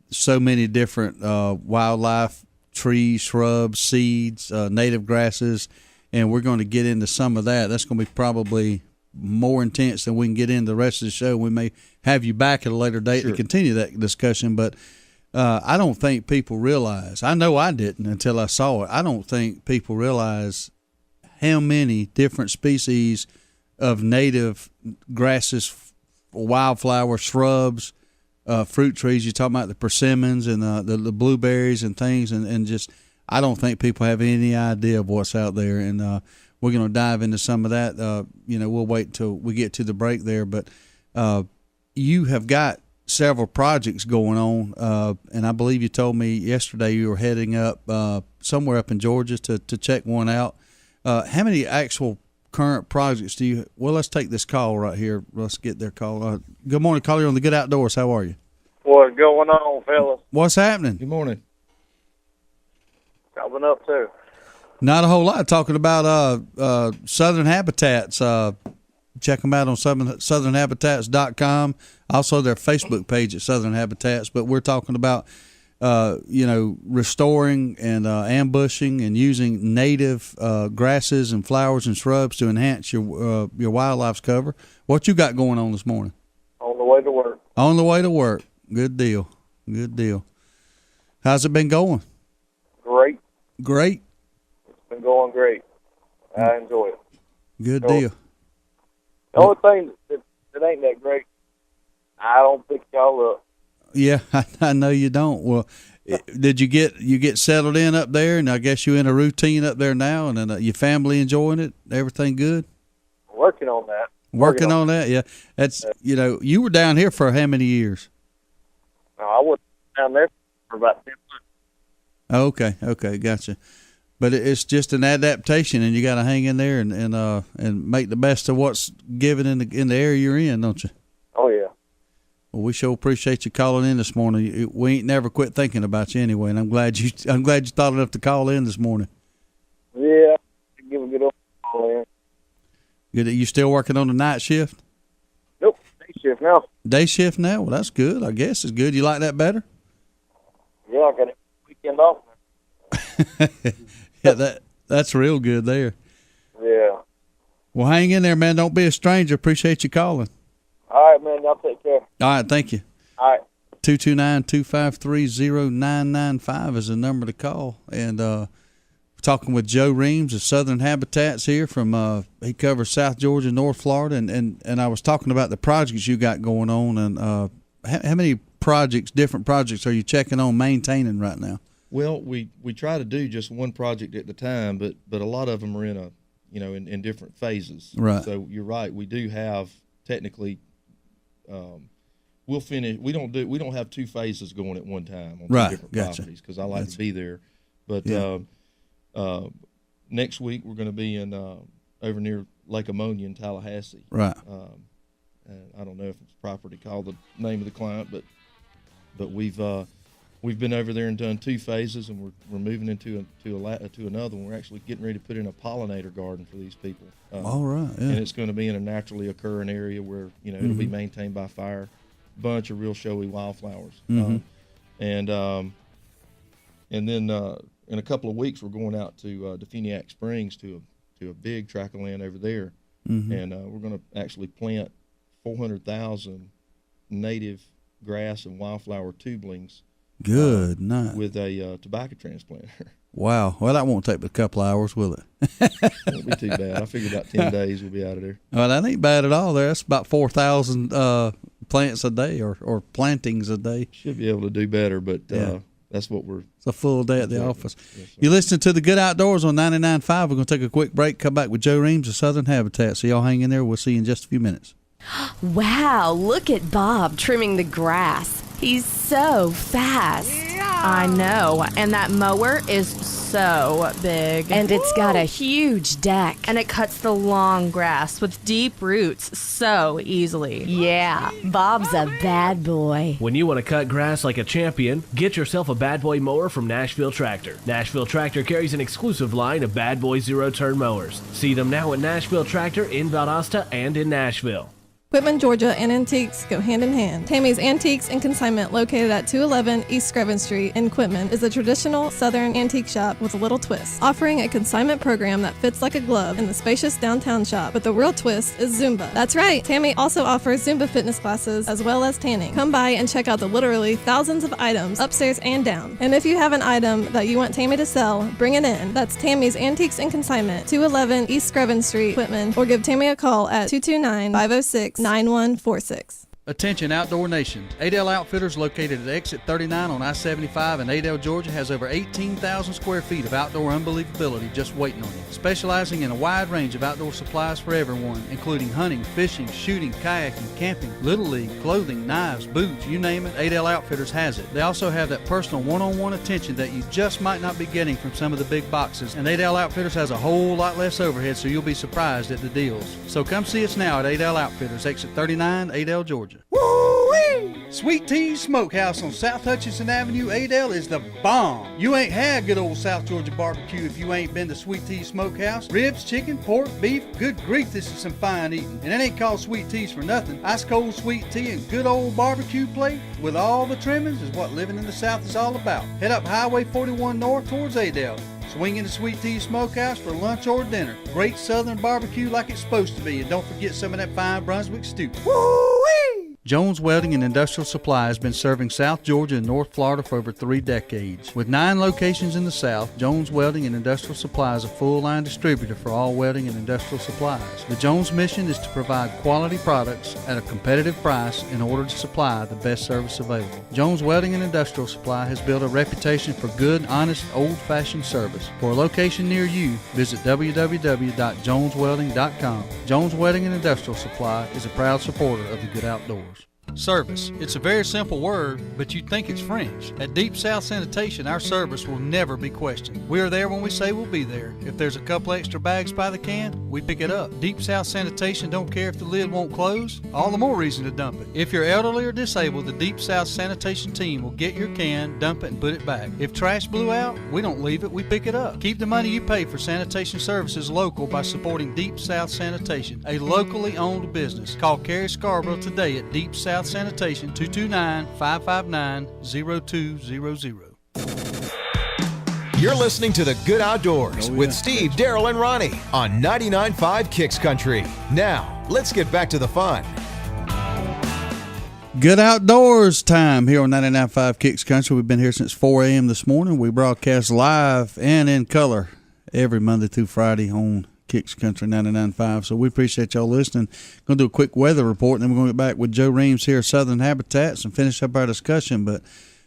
so many different wildlife, trees, shrubs, seeds, native grasses, and we're going to get into some of that. That's going to be probably more intense than we can get into the rest of the show. We may have you back at a later date to continue that discussion, but I don't think people realize, I know I didn't until I saw it, I don't think people realize how many different species of native grasses, wildflowers, shrubs, fruit trees. You're talking about the persimmons and the blueberries and things, and just I don't think people have any idea of what's out there. And we're going to dive into some of that. We'll wait until we get to the break there, but you have got several projects going on, and I believe you told me yesterday you were heading up somewhere up in Georgia to check one out. How many actual current projects do you? Well, let's take this call right here. Let's get their call. Good morning, caller. You're on the Good Outdoors. How are you? What's going on, fellas? What's happening? Good morning. Coming up too. Not a whole lot. Talking about Southern Habitats. Check them out on southernhabitats.com. Also, their Facebook page at Southern Habitats. But we're talking about, restoring and ambushing and using native grasses and flowers and shrubs to enhance your wildlife's cover. What you got going on this morning? On the way to work. On the way to work. Good deal. Good deal. How's it been going? Great. Great. It's been going great. I enjoy it. Good deal. The only thing that ain't that great, I don't pick y'all up. Yeah, I know you don't. Well, did you get settled in up there, and I guess you're in a routine up there now, and then your family enjoying it? Everything good? Working on that. Working on that, yeah. That's you were down here for how many years? No, I was down there for about 10 months. Okay, gotcha. But it's just an adaptation, and you got to hang in there and make the best of what's given in the area you're in, don't you? Oh yeah. Well, we sure appreciate you calling in this morning. We ain't never quit thinking about you anyway, and I'm glad you thought enough to call in this morning. Yeah, give a good old call in. Good. You still working on the night shift? Nope, day shift now. Day shift now? Well, that's good. I guess it's good. You like that better? Yeah, I got a weekend off. Yeah, that's real good there. Yeah. Well, hang in there, man. Don't be a stranger. Appreciate you calling. All right, man. Y'all take care. All right, thank you. All right. 229-253-0995 is the number to call. And talking with Joe Reams of Southern Habitats here from he covers South Georgia, North Florida, and I was talking about the projects you got going on, and how many different projects are you checking on maintaining right now? Well, we try to do just one project at the time, but a lot of them are in in different phases. Right. So you're right. We do have technically, we'll finish. We don't have two phases going at one time on two different properties because I like to be there. But next week we're going to be in over near Lake Ammonia in Tallahassee. Right. And I don't know if it's proper to call the name of the client, but we've been over there and done two phases, and we're moving into another one. We're actually getting ready to put in a pollinator garden for these people. All right, yeah. And it's going to be in a naturally occurring area where it'll be maintained by fire. Bunch of real showy wildflowers. Mm-hmm. And then in a couple of weeks we're going out to Definiak Springs to a big tract of land over there, and we're going to actually plant 400,000 native grass and wildflower tubulings. Good night. With a tobacco transplanter. Wow. Well, that won't take but a couple of hours, will it? Won't be too bad. I figure about 10 days we'll be out of there. Well, that ain't bad at all there. That's about 4,000 plants a day or plantings a day. Should be able to do better, but that's what we're... It's a full day at the office. Yes, you listening to the Good Outdoors on 99.5. We're going to take a quick break, come back with Joe Reams of Southern Habitat. So y'all hang in there. We'll see you in just a few minutes. Wow, look at Bob trimming the grass. He's so fast. I know, and that mower is so big. And it's got a huge deck. And it cuts the long grass with deep roots so easily. Yeah, Bob's a bad boy. When you want to cut grass like a champion, get yourself a Bad Boy mower from Nashville Tractor. Nashville Tractor carries an exclusive line of Bad Boy zero-turn mowers. See them now at Nashville Tractor in Valdosta and in Nashville. Quitman, Georgia, and antiques go hand in hand. Tammy's Antiques and Consignment, located at 211 East Screven Street in Quitman, is a traditional Southern antique shop with a little twist, offering a consignment program that fits like a glove in the spacious downtown shop. But the real twist is Zumba. That's right, Tammy also offers Zumba fitness classes as well as tanning. Come by and check out the literally thousands of items upstairs and down. And if you have an item that you want Tammy to sell, bring it in. That's Tammy's Antiques and Consignment, 211 East Screven Street, Quitman, or give Tammy a call at 229-506-9146. Attention Outdoor Nation. Adel Outfitters, located at exit 39 on I-75 in Adel, Georgia, has over 18,000 square feet of outdoor unbelievability just waiting on you. Specializing in a wide range of outdoor supplies for everyone, including hunting, fishing, shooting, kayaking, camping, Little League, clothing, knives, boots, you name it, Adel Outfitters has it. They also have that personal one-on-one attention that you just might not be getting from some of the big boxes, and Adel Outfitters has a whole lot less overhead, so you'll be surprised at the deals. So come see us now at Adel Outfitters, exit 39, Adel, Georgia. Woo-wee! Sweet Tea's Smokehouse on South Hutchinson Avenue, Adel, is the bomb. You ain't had good old South Georgia barbecue if you ain't been to Sweet Tea's Smokehouse. Ribs, chicken, pork, beef, good grief, this is some fine eating. And it ain't called Sweet Tea's for nothing. Ice cold sweet tea and good old barbecue plate with all the trimmings is what living in the South is all about. Head up Highway 41 north towards Adel. Swing into Sweet Tea's Smokehouse for lunch or dinner. Great Southern barbecue like it's supposed to be. And don't forget some of that fine Brunswick stew. Woo-wee! Jones Welding and Industrial Supply has been serving South Georgia and North Florida for over 3 decades. With 9 locations in the South, Jones Welding and Industrial Supply is a full-line distributor for all welding and industrial supplies. The Jones mission is to provide quality products at a competitive price in order to supply the best service available. Jones Welding and Industrial Supply has built a reputation for good, honest, old-fashioned service. For a location near you, visit www.joneswelding.com. Jones Welding and Industrial Supply is a proud supporter of the Good Outdoors. Service. It's a very simple word, but you'd think it's French. At Deep South Sanitation, our service will never be questioned. We are there when we say we'll be there. If there's a couple extra bags by the can, we pick it up. Deep South Sanitation don't care if the lid won't close. All the more reason to dump it. If you're elderly or disabled, the Deep South Sanitation team will get your can, dump it, and put it back. If trash blew out, we don't leave it, we pick it up. Keep the money you pay for sanitation services local by supporting Deep South Sanitation, a locally owned business. Call Carrie Scarborough today at Deep South Sanitation, 229-559-0200. You're listening to The Good Outdoors with Steve, Darrell, and Ronnie on 99.5 Kicks Country. Now, let's get back to the fun. Good Outdoors time here on 99.5 Kicks Country. We've been here since 4 a.m. this morning. We broadcast live and in color every Monday through Friday on Kicks Country 99.5. So we appreciate y'all listening. Going to do a quick weather report, and then we're going to get back with Joe Reams here, Southern Habitats, and finish up our discussion. But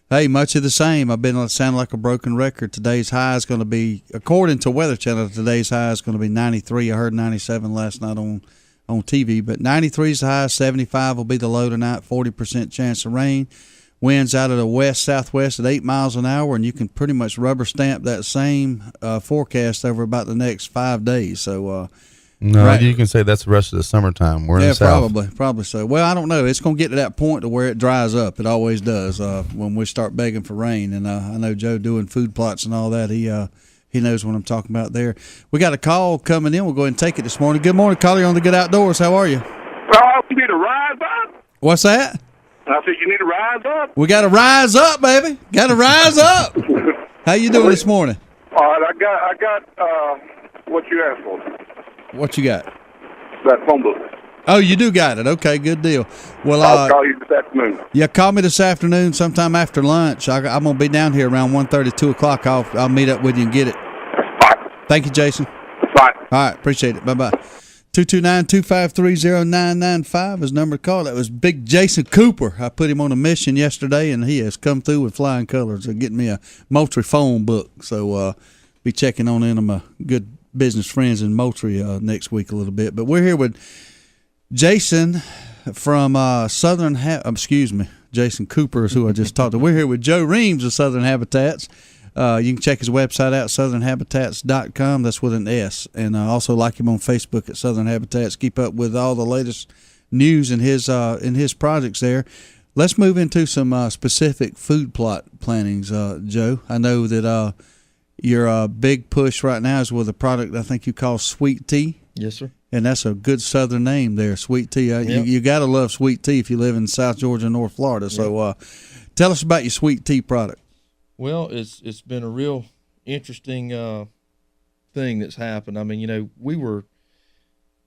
hey, much of the same. I've been sounding like a broken record. Today's high is going to be, according to Weather Channel, today's high is going to be 93. I heard 97 last night on TV, but 93 is the high. 75 will be the low tonight. 40% chance of rain. Winds out of the west-southwest at 8 miles an hour, and you can pretty much rubber stamp that same forecast over about the next 5 days. So, you can say that's the rest of the summertime. We're in the South. Probably so. Well, I don't know. It's going to get to that point to where it dries up. It always does when we start begging for rain. And I know Joe doing food plots and all that. He knows what I'm talking about there. We got a call coming in. We'll go ahead and take it this morning. Good morning, caller. You're on the Good Outdoors. How are you? Well, you need to rise up. What's that? I said you need to rise up. We got to rise up, baby. Got to rise up. How you doing this morning? All right, I got what you asked for. What you got? That phone book. Oh, you do got it. Okay, good deal. Well, I'll call you this afternoon. Yeah, call me this afternoon sometime after lunch. I'm going to be down here around 1:30, 2 o'clock. I'll meet up with you and get it. Fine. Thank you, Jason. Fine. All right, appreciate it. Bye-bye. 229-253-0995 is the number to call. That was Big Jason Cooper. I put him on a mission yesterday, and he has come through with flying colors. They're getting me a Moultrie phone book, so be checking on in my good business friends in Moultrie next week a little bit. But we're here with Jason from Jason Cooper is who I just talked to. We're here with Joe Reams of Southern Habitats. You can check his website out, southernhabitats.com. That's with an S. And also like him on Facebook at Southern Habitats. Keep up with all the latest news in his projects there. Let's move into some specific food plot plantings, Joe. I know that your big push right now is with a product I think you call Sweet Tea. Yes, sir. And that's a good Southern name there, Sweet Tea. You got to love sweet tea if you live in South Georgia and North Florida. So tell us about your sweet tea product. Well, it's been a real interesting thing that's happened. I mean, we were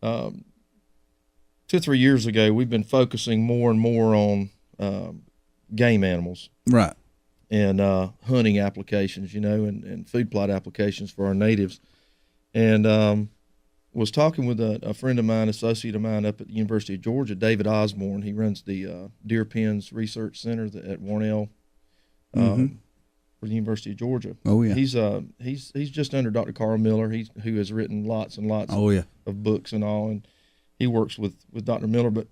2 or 3 years ago, we've been focusing more and more on game animals. Right. And hunting applications, and food plot applications for our natives. And was talking with a friend of mine, associate of mine up at the University of Georgia, David Osborne. He runs the Deer Pens Research Center at Warnell for the University of Georgia. Oh, yeah. He's just under Dr. Carl Miller, who has written lots and lots of books and all, and he works with Dr. Miller. But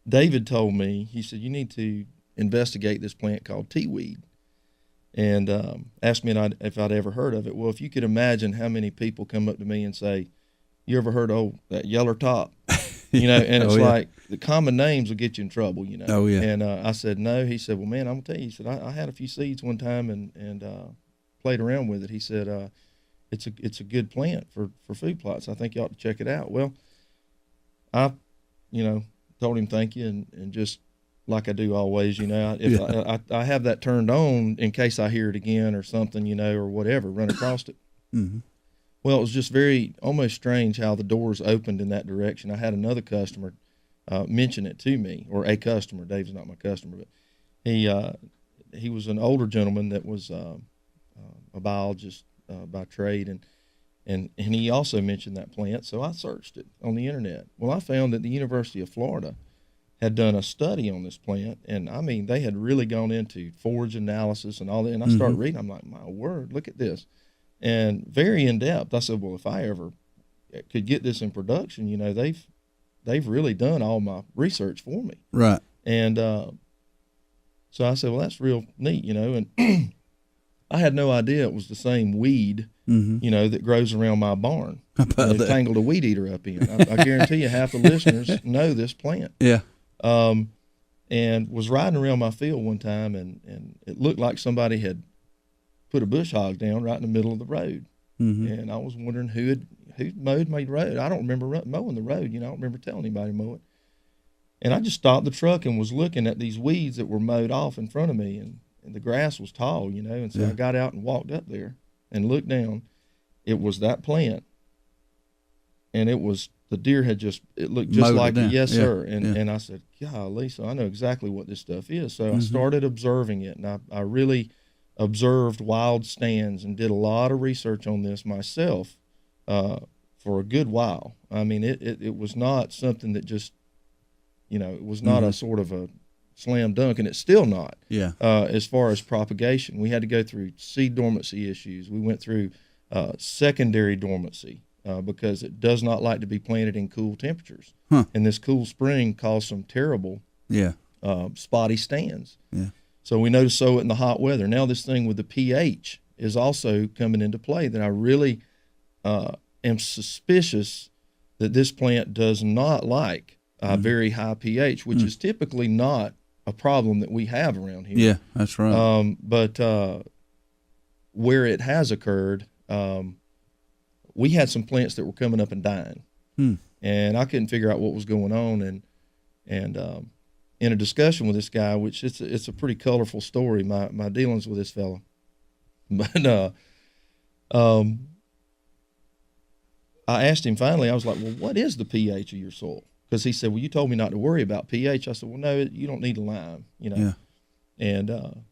David told me, he said, you need to investigate this plant called tea weed. And asked me if I'd ever heard of it. Well, if you could imagine how many people come up to me and say, you ever heard of that yeller top? And it's like the common names will get you in trouble, Oh, yeah. And I said, no. He said, well, man, I'm going to tell you. He said, I had a few seeds one time and played around with it. He said, it's a good plant for food plots. I think you ought to check it out. Well, I, told him thank you and just, like I do always, if I have that turned on in case I hear it again or something, or whatever, run across it. Mm-hmm. Well, it was just almost strange how the doors opened in that direction. I had another customer mention it to me, or a customer. Dave's not my customer, but he was an older gentleman that was a biologist by trade, and he also mentioned that plant. So I searched it on the internet. Well, I found that the University of Florida had done a study on this plant, and I mean, they had really gone into forage analysis and all that. And I started reading, I'm like, my word, look at this. And very in depth. I said, well, if I ever could get this in production, they've really done all my research for me. Right. And so I said, well, that's real neat, and I had no idea it was the same weed, that grows around my barn. They tangled a weed eater up in. I guarantee you half the listeners know this plant. Yeah. And was riding around my field one time, and it looked like somebody had put a bush hog down right in the middle of the road. And I was wondering who mowed my road. I don't remember mowing the road. I don't remember telling anybody to mow it. And I just stopped the truck and was looking at these weeds that were mowed off in front of me, and the grass was tall, and so I got out and walked up there and looked down. It was that plant, and the deer had it looked just like it. Yes, sir. And I said, golly, so I know exactly what this stuff is. So I started observing it, and I really observed wild stands and did a lot of research on this myself for a good while. I mean, it was not something that just, it was not a sort of a slam dunk, and it's still not. Yeah. As far as propagation, we had to go through seed dormancy issues. We went through secondary dormancy. Because it does not like to be planted in cool temperatures. And this cool spring caused some terrible spotty stands. Yeah. So we know to sow it in the hot weather. Now this thing with the pH is also coming into play, that I really am suspicious that this plant does not like a very high pH, which is typically not a problem that we have around here. Yeah, that's right. But where it has occurred, we had some plants that were coming up and dying, and I couldn't figure out what was going on. And in a discussion with this guy, which it's a pretty colorful story, my dealings with this fella, but I asked him finally. I was like, well, what is the pH of your soil? Because he said, well, you told me not to worry about pH. I said, well, no, you don't need a lime, Yeah. And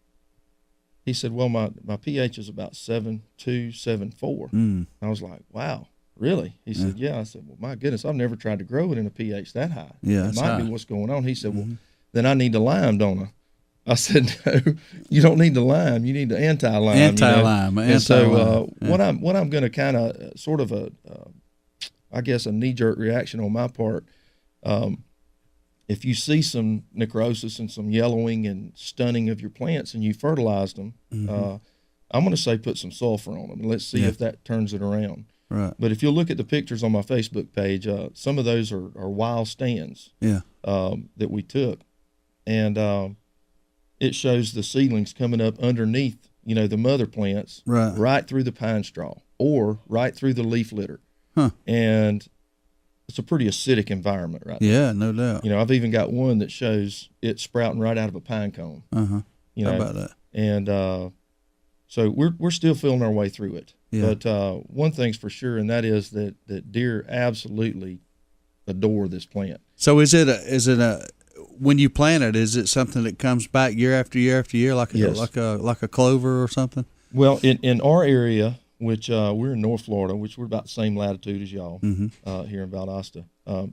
he said, well, my pH is about 7.2, 7.4. I was like, wow, really? He said, yeah. I said, well, my goodness, I've never tried to grow it in a pH that high. Yeah, it might be what's going on. He said, well, then I need the lime, don't I? I said, no, you don't need the lime. You need the anti-lime. Anti-lime. And so what I'm going to kind of sort of I guess a knee-jerk reaction on my part, if you see some necrosis and some yellowing and stunning of your plants and you fertilized them, I'm going to say put some sulfur on them and let's see if that turns it around. Right. But if you'll look at the pictures on my Facebook page, some of those are wild stands that we took. And it shows the seedlings coming up underneath, the mother plants, right through the pine straw or right through the leaf litter. And it's a pretty acidic environment right now. Yeah, no doubt. You know, I've even got one that shows it sprouting right out of a pine cone. You know, how about that? And so we're still feeling our way through it. Yeah. But one thing's for sure, and that is that deer absolutely adore this plant. So is it a when you plant it, is it something that comes back year after year after year, like a clover or something? Well, in our area, which we're in North Florida, which we're about the same latitude as y'all here in Valdosta,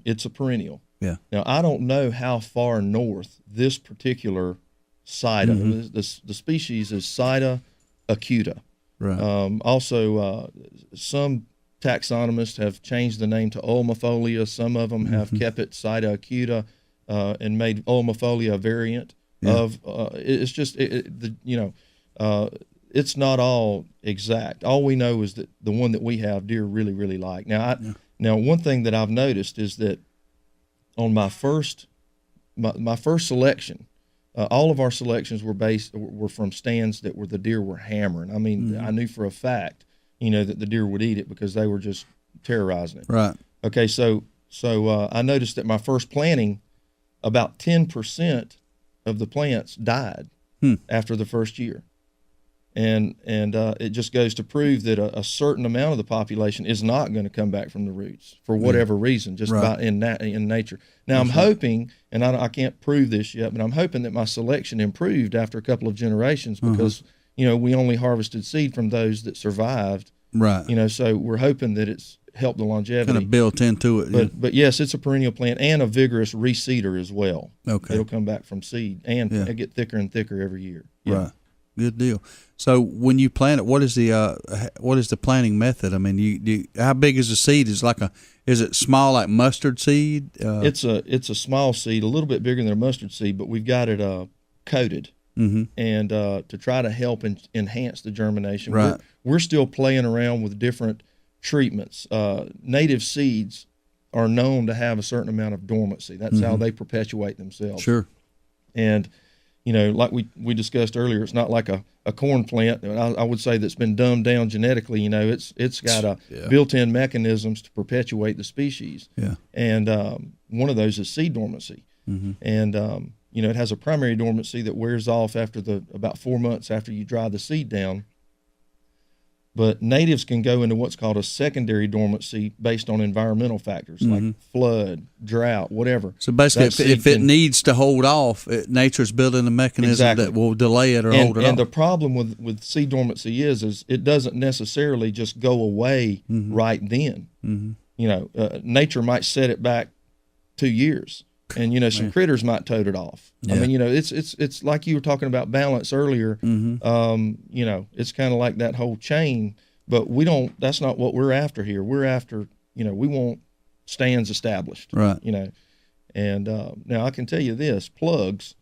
it's a perennial. Yeah. Now, I don't know how far north this particular Sida, the species is Sida acuta. Right. Also, some taxonomists have changed the name to ulmifolia. Some of them have kept it Sida acuta and made ulmifolia a variant of. It's just it's not all exact. All we know is that the one that we have, deer really, really like. Now, now one thing that I've noticed is that on my first selection, all of our selections were from stands that the deer were hammering. I mean, I knew for a fact, that the deer would eat it because they were just terrorizing it. Right. Okay, so I noticed that my first planting, about 10% of the plants died after the first year. And it just goes to prove that a certain amount of the population is not going to come back from the roots for whatever reason, just about in nature. Now, I'm hoping, and I can't prove this yet, but I'm hoping that my selection improved after a couple of generations because, we only harvested seed from those that survived. Right. So we're hoping that it's helped the longevity. Kind of built into it. But yes, it's a perennial plant and a vigorous reseeder as well. Okay. It'll come back from seed and get thicker and thicker every year. Yeah. Right. Good deal. So when you plant it, what is the planting method? I mean, how big is the seed? Is it small like mustard seed? It's a small seed, a little bit bigger than a mustard seed, but we've got it coated, and to try to help enhance the germination. Right. We're still playing around with different treatments. Native seeds are known to have a certain amount of dormancy. That's how they perpetuate themselves. Sure. And like we discussed earlier, it's not like a corn plant. I would say that's been dumbed down genetically. It's got built-in mechanisms to perpetuate the species. Yeah. And one of those is seed dormancy. And it has a primary dormancy that wears off after about 4 months after you dry the seed down. But natives can go into what's called a secondary dormancy based on environmental factors like flood, drought, whatever. So basically, if it needs to hold off, nature's building a mechanism that will delay it or hold it off. And the problem with seed dormancy is it doesn't necessarily just go away right then. Nature might set it back 2 years. And some critters might tote it off. Yeah. I mean, it's like you were talking about balance earlier. It's kind of like that whole chain, but that's not what we're after here. We're after, we want stands established. Right. And now I can tell you this: plugs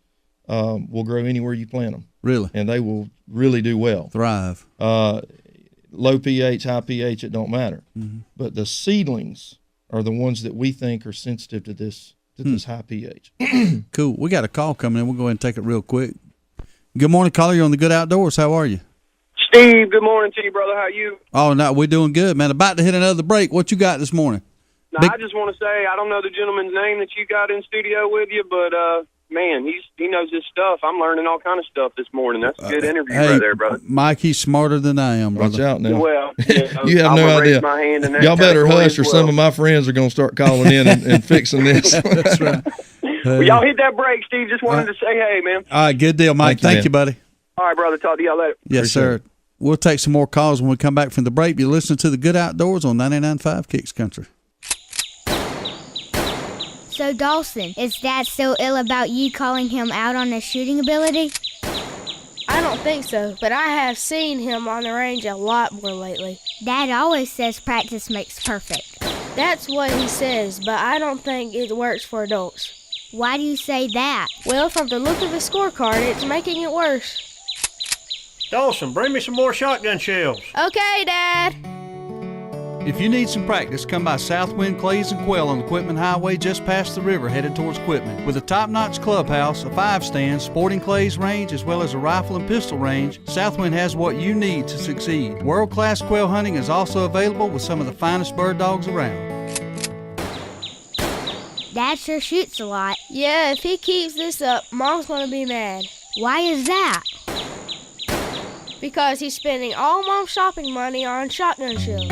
will grow anywhere you plant them. Really. And they will really do well. Thrive. Low pH, high pH, it don't matter. But the seedlings are the ones that we think are sensitive to this high pH. Cool. We got a call coming in. We'll go ahead and take it real quick. Good morning, caller. You're on the Good Outdoors. How are you? Steve, good morning to you, brother. How are you? Oh, no, we're doing good, man. About to hit another break. What you got this morning? Now, I just want to say, I don't know the gentleman's name that you got in studio with you, but, man, he knows his stuff. I'm learning all kind of stuff this morning. That's a good interview right there, brother. Mike, he's smarter than I am, brother. Watch out now. Well, you have no idea. My hand in that Y'all better hush or well. some of my friends are going to start calling in and fixing this. That's right. Well, y'all hit that break, Steve. Just wanted to say hey, man. All right, good deal, Mike. Thank you, buddy. All right, brother. Talk to y'all later. Yes, sir. We'll take some more calls when we come back from the break. You're listening to the Good Outdoors on 99.5 Kicks Country. So, Dawson, is Dad still ill about you calling him out on his shooting ability? I don't think so, but I have seen him on the range a lot more lately. Dad always says practice makes perfect. That's what he says, but I don't think it works for adults. Why do you say that? Well, from the look of the scorecard, it's making it worse. Dawson, bring me some more shotgun shells. Okay, Dad. If you need some practice, come by Southwind Clays and Quail on the Quitman Highway just past the river headed towards Quitman. With a top-notch clubhouse, a 5-stand, sporting clays range, as well as a rifle and pistol range, Southwind has what you need to succeed. World-class quail hunting is also available with some of the finest bird dogs around. Dad sure shoots a lot. Yeah, if he keeps this up, Mom's gonna be mad. Why is that? Because he's spending all Mom's shopping money on shotgun shells.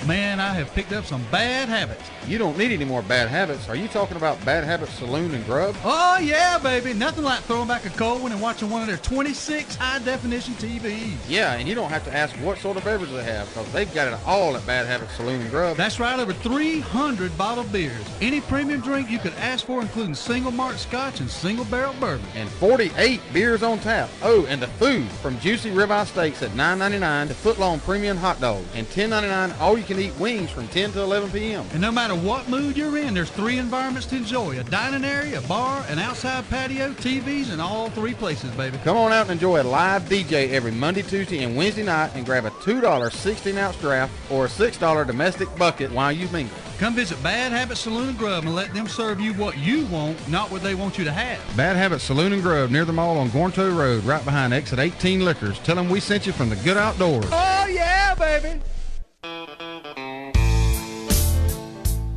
Man, I have picked up some bad habits. You don't need any more bad habits. Are you talking about Bad Habits Saloon and Grub? Oh, yeah, baby. Nothing like throwing back a cold one and watching one of their 26 high-definition TVs. Yeah, and you don't have to ask what sort of beverage they have, because they've got it all at Bad Habits Saloon and Grub. That's right, over 300 bottled beers. Any premium drink you could ask for, including single malt scotch and single barrel bourbon. And 48 beers on tap. Oh, and the food, from juicy ribeye steaks at $9.99 to foot-long premium hot dogs. And $10.99 all-you-can-eat wings from 10 to 11 p.m. And no matter what mood you're in, there's 3 environments to enjoy: a dining area, a bar, an outside patio, TVs, and all 3 places, baby. Come on out and enjoy a live DJ every Monday, Tuesday, and Wednesday night, and grab a $2 16-ounce draft or a $6 domestic bucket while you mingle. Come visit Bad Habits Saloon and Grub and let them serve you what you want, not what they want you to have. Bad Habits Saloon and Grub, near the mall on Gornto Road, right behind Exit 18 Liquors. Tell them we sent you from the Good Outdoors. Oh, yeah, baby.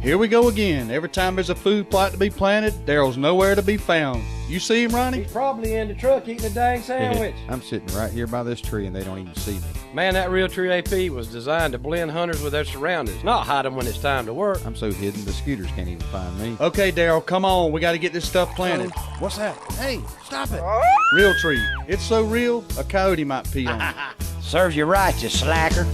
Here we go again. Every time there's a food plot to be planted, Darrell's nowhere to be found. You see him, Ronnie? He's probably in the truck eating a dang sandwich. I'm sitting right here by this tree, and they don't even see me. Man, that Real Tree AP was designed to blend hunters with their surroundings, not hide them when it's time to work. I'm so hidden, the scooters can't even find me. Okay, Darrell, come on. We got to get this stuff planted. What's that? Hey, stop it. Real tree. It's so real, a coyote might pee on it. Serves you right, you slacker.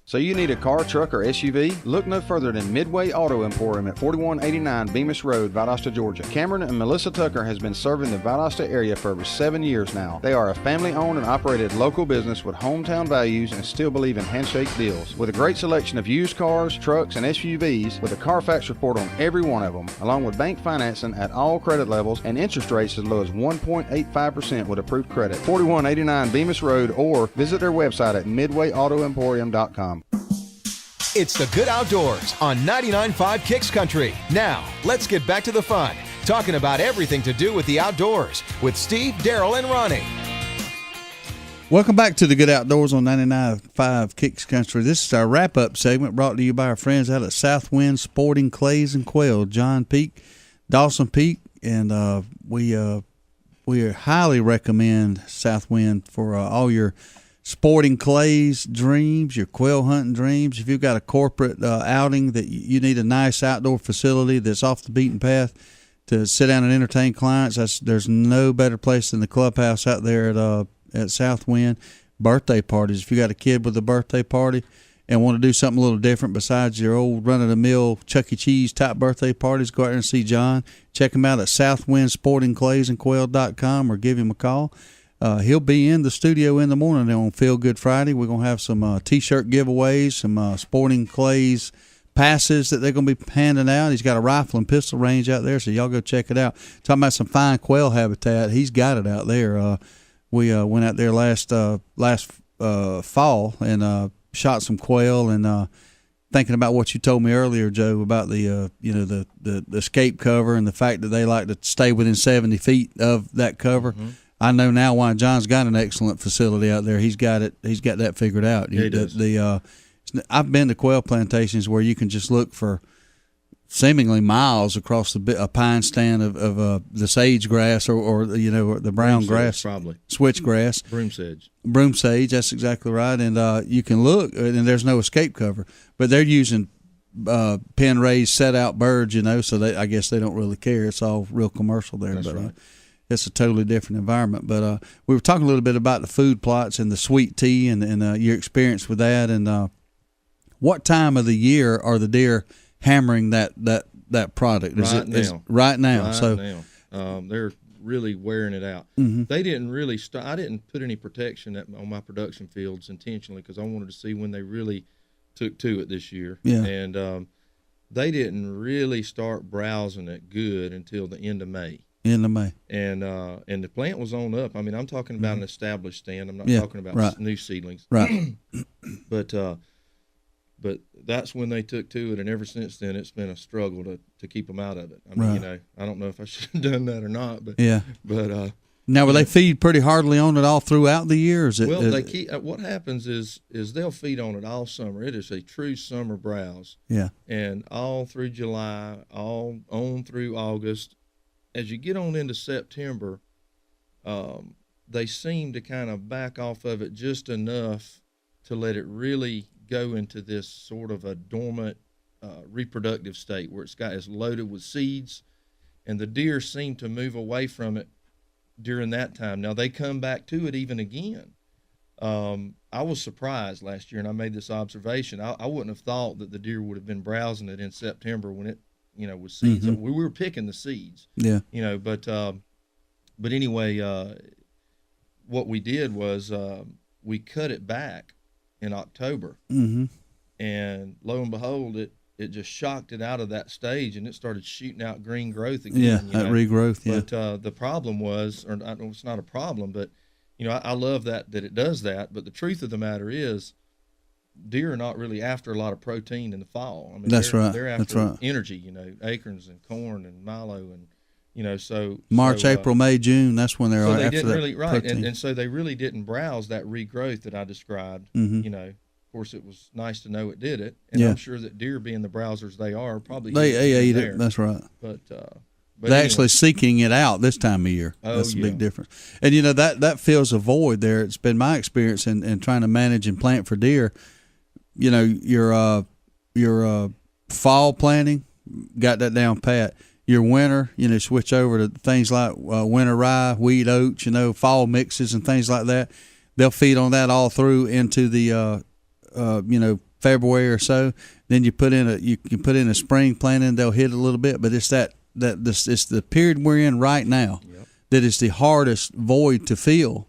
So you need a car, truck, or SUV? Look no further than Midway Auto Emporium at 4189 Bemis Road, Valdosta, Georgia. Cameron and Melissa Tucker has been serving the Valdosta area for over 7 years now. They are a family-owned and operated local business with hometown values and still believe in handshake deals. With a great selection of used cars, trucks, and SUVs, with a Carfax report on every one of them, along with bank financing at all credit levels and interest rates as low as 1.85% with approved credit. 4189 Bemis Road, or visit their website at midwayautoemporium.com. It's the Good Outdoors on 99.5 Kicks Country. Now, let's get back to the fun, talking about everything to do with the outdoors with Steve, Darrell, and Ronnie. Welcome back to the Good Outdoors on 99.5 Kicks Country. This is our wrap-up segment brought to you by our friends out at Southwind Sporting Clays and Quail, John Peak, Dawson Peak, and we highly recommend Southwind for all your sporting clays dreams, your quail hunting dreams. If you've got a corporate outing that you need a nice outdoor facility that's off the beaten path to sit down and entertain clients, there's no better place than the clubhouse out there at Southwind. Birthday parties. If you got a kid with a birthday party and want to do something a little different besides your old run-of-the-mill Chuck E. Cheese type birthday parties, go out there and see John. Check him out at southwindsportingclaysandquail.com or give him a call. He'll be in the studio in the morning on Feel Good Friday. We're going to have some T-shirt giveaways, some Sporting Clays passes that they're going to be handing out. He's got a rifle and pistol range out there, so y'all go check it out. Talking about some fine quail habitat, he's got it out there. We went out there last fall and shot some quail, and thinking about what you told me earlier, Joe, about the escape cover and the fact that they like to stay within 70 feet of that cover. Mm-hmm. I know now why John's got an excellent facility out there. He's got it. He's got that figured out. Yeah, he does. I've been to quail plantations where you can just look for seemingly miles across a pine stand of the sage grass or the brown grass, probably switchgrass, broom sage. That's exactly right. And you can look, and there's no escape cover, but they're using pen raised set out birds. So I guess they don't really care. It's all real commercial there. That's but right. It's a totally different environment. But we were talking a little bit about the food plots and the sweet tea and your experience with that. And what time of the year are the deer hammering that product? Right now. They're really wearing it out. Mm-hmm. They didn't really start. I didn't put any protection on my production fields intentionally because I wanted to see when they really took to it this year. Yeah. And they didn't really start browsing it good until the end of May. And the plant was on up. I mean, I'm talking about an established stand. I'm not talking about new seedlings. Right. But that's when they took to it, and ever since then, it's been a struggle to keep them out of it. I mean, I don't know if I should have done that or not, but Now, will they feed pretty hardly on it all throughout the year? They keep. What happens is they'll feed on it all summer. It is a true summer browse. Yeah. And all through July, all on through August. As you get on into September, they seem to kind of back off of it just enough to let it really go into this sort of a dormant reproductive state where it's loaded with seeds, and the deer seem to move away from it during that time. Now they come back to it even again. I was surprised last year, and I made this observation. I wouldn't have thought that the deer would have been browsing it in September when it, with seeds. Mm-hmm. We were picking the seeds. Yeah. But anyway, what we did was we cut it back in October, mm-hmm. and lo and behold, it just shocked it out of that stage, and it started shooting out green growth again. Yeah, that regrowth. Yeah. But the problem was, or it's not a problem, but I love that it does that. But the truth of the matter is, deer are not really after a lot of protein in the fall. I mean, That's right. They're after energy. Acorns and corn and milo and. So March, April, May, June. That's when they're so after they didn't that really protein. and so they really didn't browse that regrowth that I described. Mm-hmm. Of course, it was nice to know it did it, and I'm sure that deer, being the browsers they are, probably they ate there. it. That's right. But they're actually seeking it out this time of year. That's a big difference. And that fills a void there. It's been my experience in trying to manage and plant for deer. Your fall planting, got that down pat. Your winter, switch over to things like winter rye, wheat, oats, fall mixes and things like that. They'll feed on that all through into the, February or so. Then you can put in a spring planting. They'll hit a little bit, but it's it's the period we're in right now that is the hardest void to fill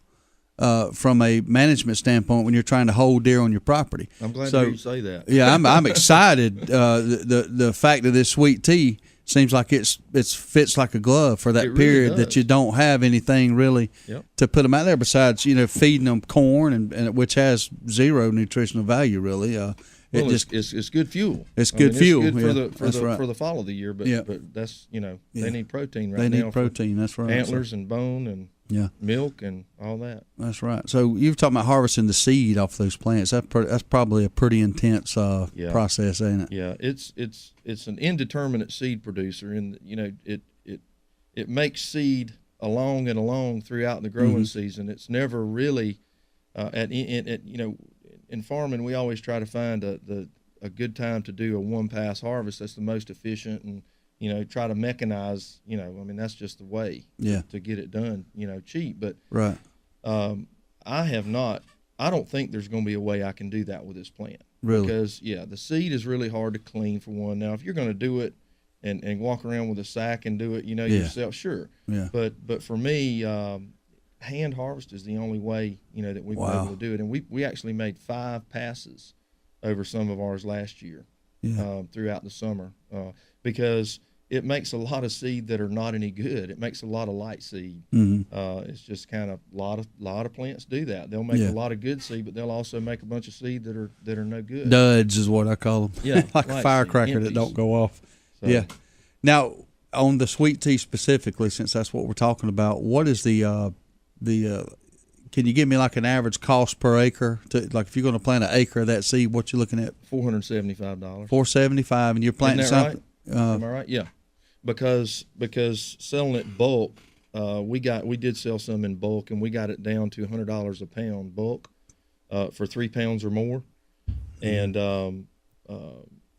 from a management standpoint when you're trying to hold deer on your property. I'm glad to hear you say that. Yeah, I'm excited. The fact of this sweet tea seems like it fits like a glove for that period that you don't have anything really to put them out there besides feeding them corn and which has zero nutritional value really. It's good fuel. It's good fuel. It's good for the fall of the year, but that's they need protein right now. They need protein. That's right. Antlers and bone and milk and all that. That's right. So you've talking about harvesting the seed off those plants. That's probably a pretty intense process, ain't it? Yeah, it's an indeterminate seed producer, and it makes seed along and along throughout the growing season. It's never really in farming we always try to find a good time to do a one pass harvest. That's the most efficient, and try to mechanize, that's just the way to get it done, cheap. But right. I don't think there's going to be a way I can do that with this plant. Really? Because, the seed is really hard to clean for one. Now, if you're going to do it and walk around with a sack and do it, yourself, sure. Yeah. But for me, hand harvest is the only way, that we've been able to do it. And we actually made 5 passes over some of ours last year throughout the summer because it makes a lot of seed that are not any good. It makes a lot of light seed. Mm-hmm. It's just kind of a lot of plants do that. They'll make a lot of good seed, but they'll also make a bunch of seed that are no good. Duds is what I call them. Yeah, like a firecracker that don't go off. So. Yeah. Now on the sweet tea specifically, since that's what we're talking about, what is the can you give me like an average cost per acre like if you're going to plant an acre of that seed, what you looking at? $475. $475, and you're planting something. Right? Am I right? Yeah, because selling it bulk, we did sell some in bulk, and we got it down to $100 a pound bulk for 3 pounds or more, and 4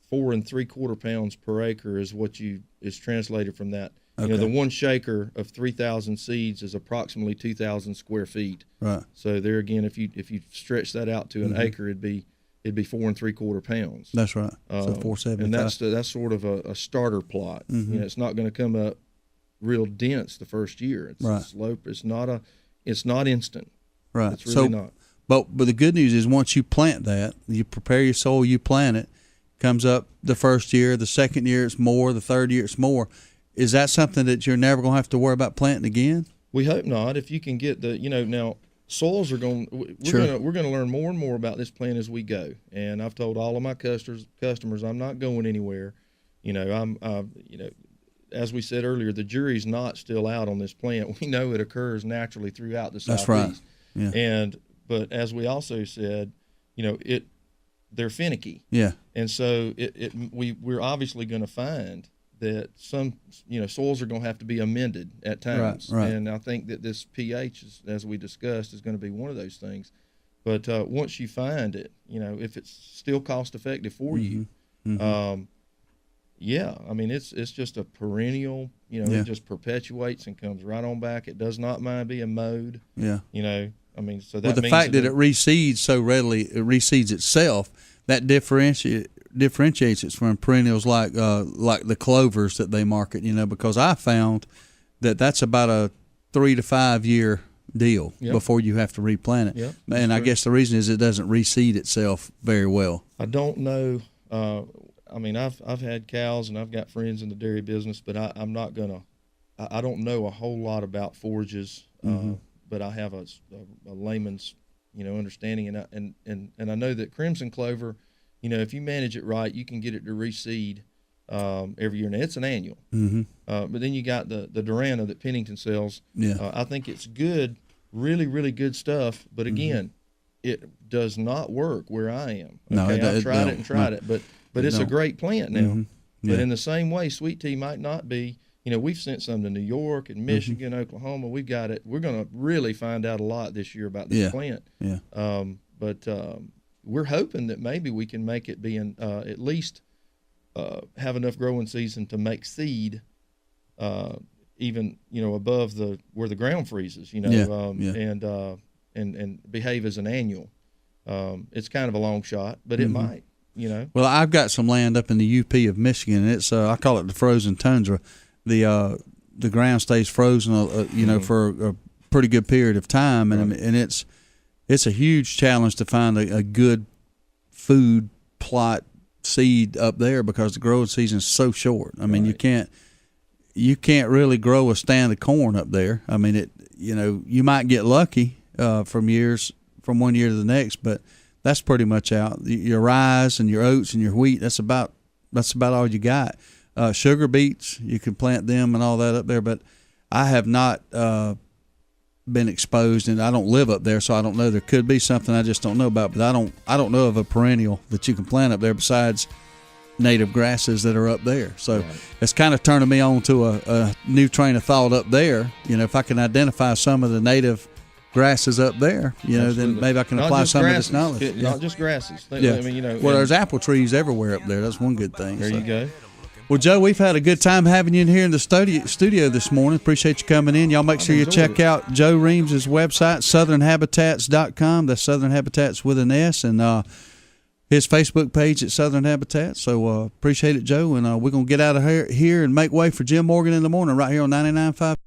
3/4 pounds per acre is what is translated from that. Okay. The one shaker of 3,000 seeds is approximately 2,000 square feet. Right. So there again, if you stretch that out to an acre, it'd be 4 3/4 pounds. That's right. So 475. And that's sort of a starter plot. Mm-hmm. It's not going to come up real dense the first year. It's slope. It's not instant. Right. It's really not. But the good news is once you plant that, you prepare your soil, you plant it, comes up the first year, the second year it's more, the third year it's more. Is that something that you're never going to have to worry about planting again? We hope not. If you can get now soils are going. We're going to learn more and more about this plant as we go. And I've told all of my customers I'm not going anywhere. as we said earlier, the jury's not still out on this plant. We know it occurs naturally throughout the Southeast. That's right. Yeah. But as we also said, they're finicky. Yeah. And so we're obviously going to find that some soils are going to have to be amended at times. Right. And I think that this pH, as we discussed, is going to be one of those things. But once you find it, if it's still cost effective for you, it's just a perennial. It just perpetuates and comes right on back. It does not mind being mowed. Yeah. So that with the means fact that it reseeds so readily, it reseeds itself. That differentiates it from perennials like the clovers that they market. Because I found that's about a 3 to 5 year deal before you have to replant it. And I guess the reason is it doesn't reseed itself very well. I don't know. I've had cows and I've got friends in the dairy business, but I'm not gonna. I don't know a whole lot about forages, but I have a layman's understanding, and I know that crimson clover, if you manage it right, you can get it to reseed every year. Now it's an annual, but then you got the Durana that Pennington sells. I think it's good, really, really good stuff. But again, it does not work where I am. Okay? No, I've tried it, but it's a great plant now. But in the same way, sweet tea might not be. We've sent some to New York and Michigan, Oklahoma. We've got it. We're going to really find out a lot this year about this plant. Yeah. But we're hoping that maybe we can make it be at least have enough growing season to make seed, even above where the ground freezes. And behave as an annual. It's kind of a long shot, but it might. Well, I've got some land up in the UP of Michigan, and it's I call it the frozen tundra. The ground stays frozen, for a pretty good period of time, and it's a huge challenge to find a good food plot seed up there because the growing season is so short. I mean, you can't really grow a stand of corn up there. I mean, you might get lucky from one year to the next, but that's pretty much out. Your rye and your oats and your wheat, that's about all you got. Sugar beets, you can plant them and all that up there, but I have not been exposed, and I don't live up there, so I don't know. There could be something I just don't know about, but I don't know of a perennial that you can plant up there besides native grasses that are up there. So it's kind of turning me on to a new train of thought up there. If I can identify some of the native grasses up there, then maybe I can apply some of this knowledge. Not just grasses. There's apple trees everywhere up there. That's one good thing. There you go. Well, Joe, we've had a good time having you in here in the studio this morning. Appreciate you coming in. Y'all make sure you check out Joe Reams' website, southernhabitats.com. That's Southern Habitats with an S, and his Facebook page at Southern Habitats. So appreciate it, Joe, and we're going to get out of here and make way for Jim Morgan in the morning right here on 99.5.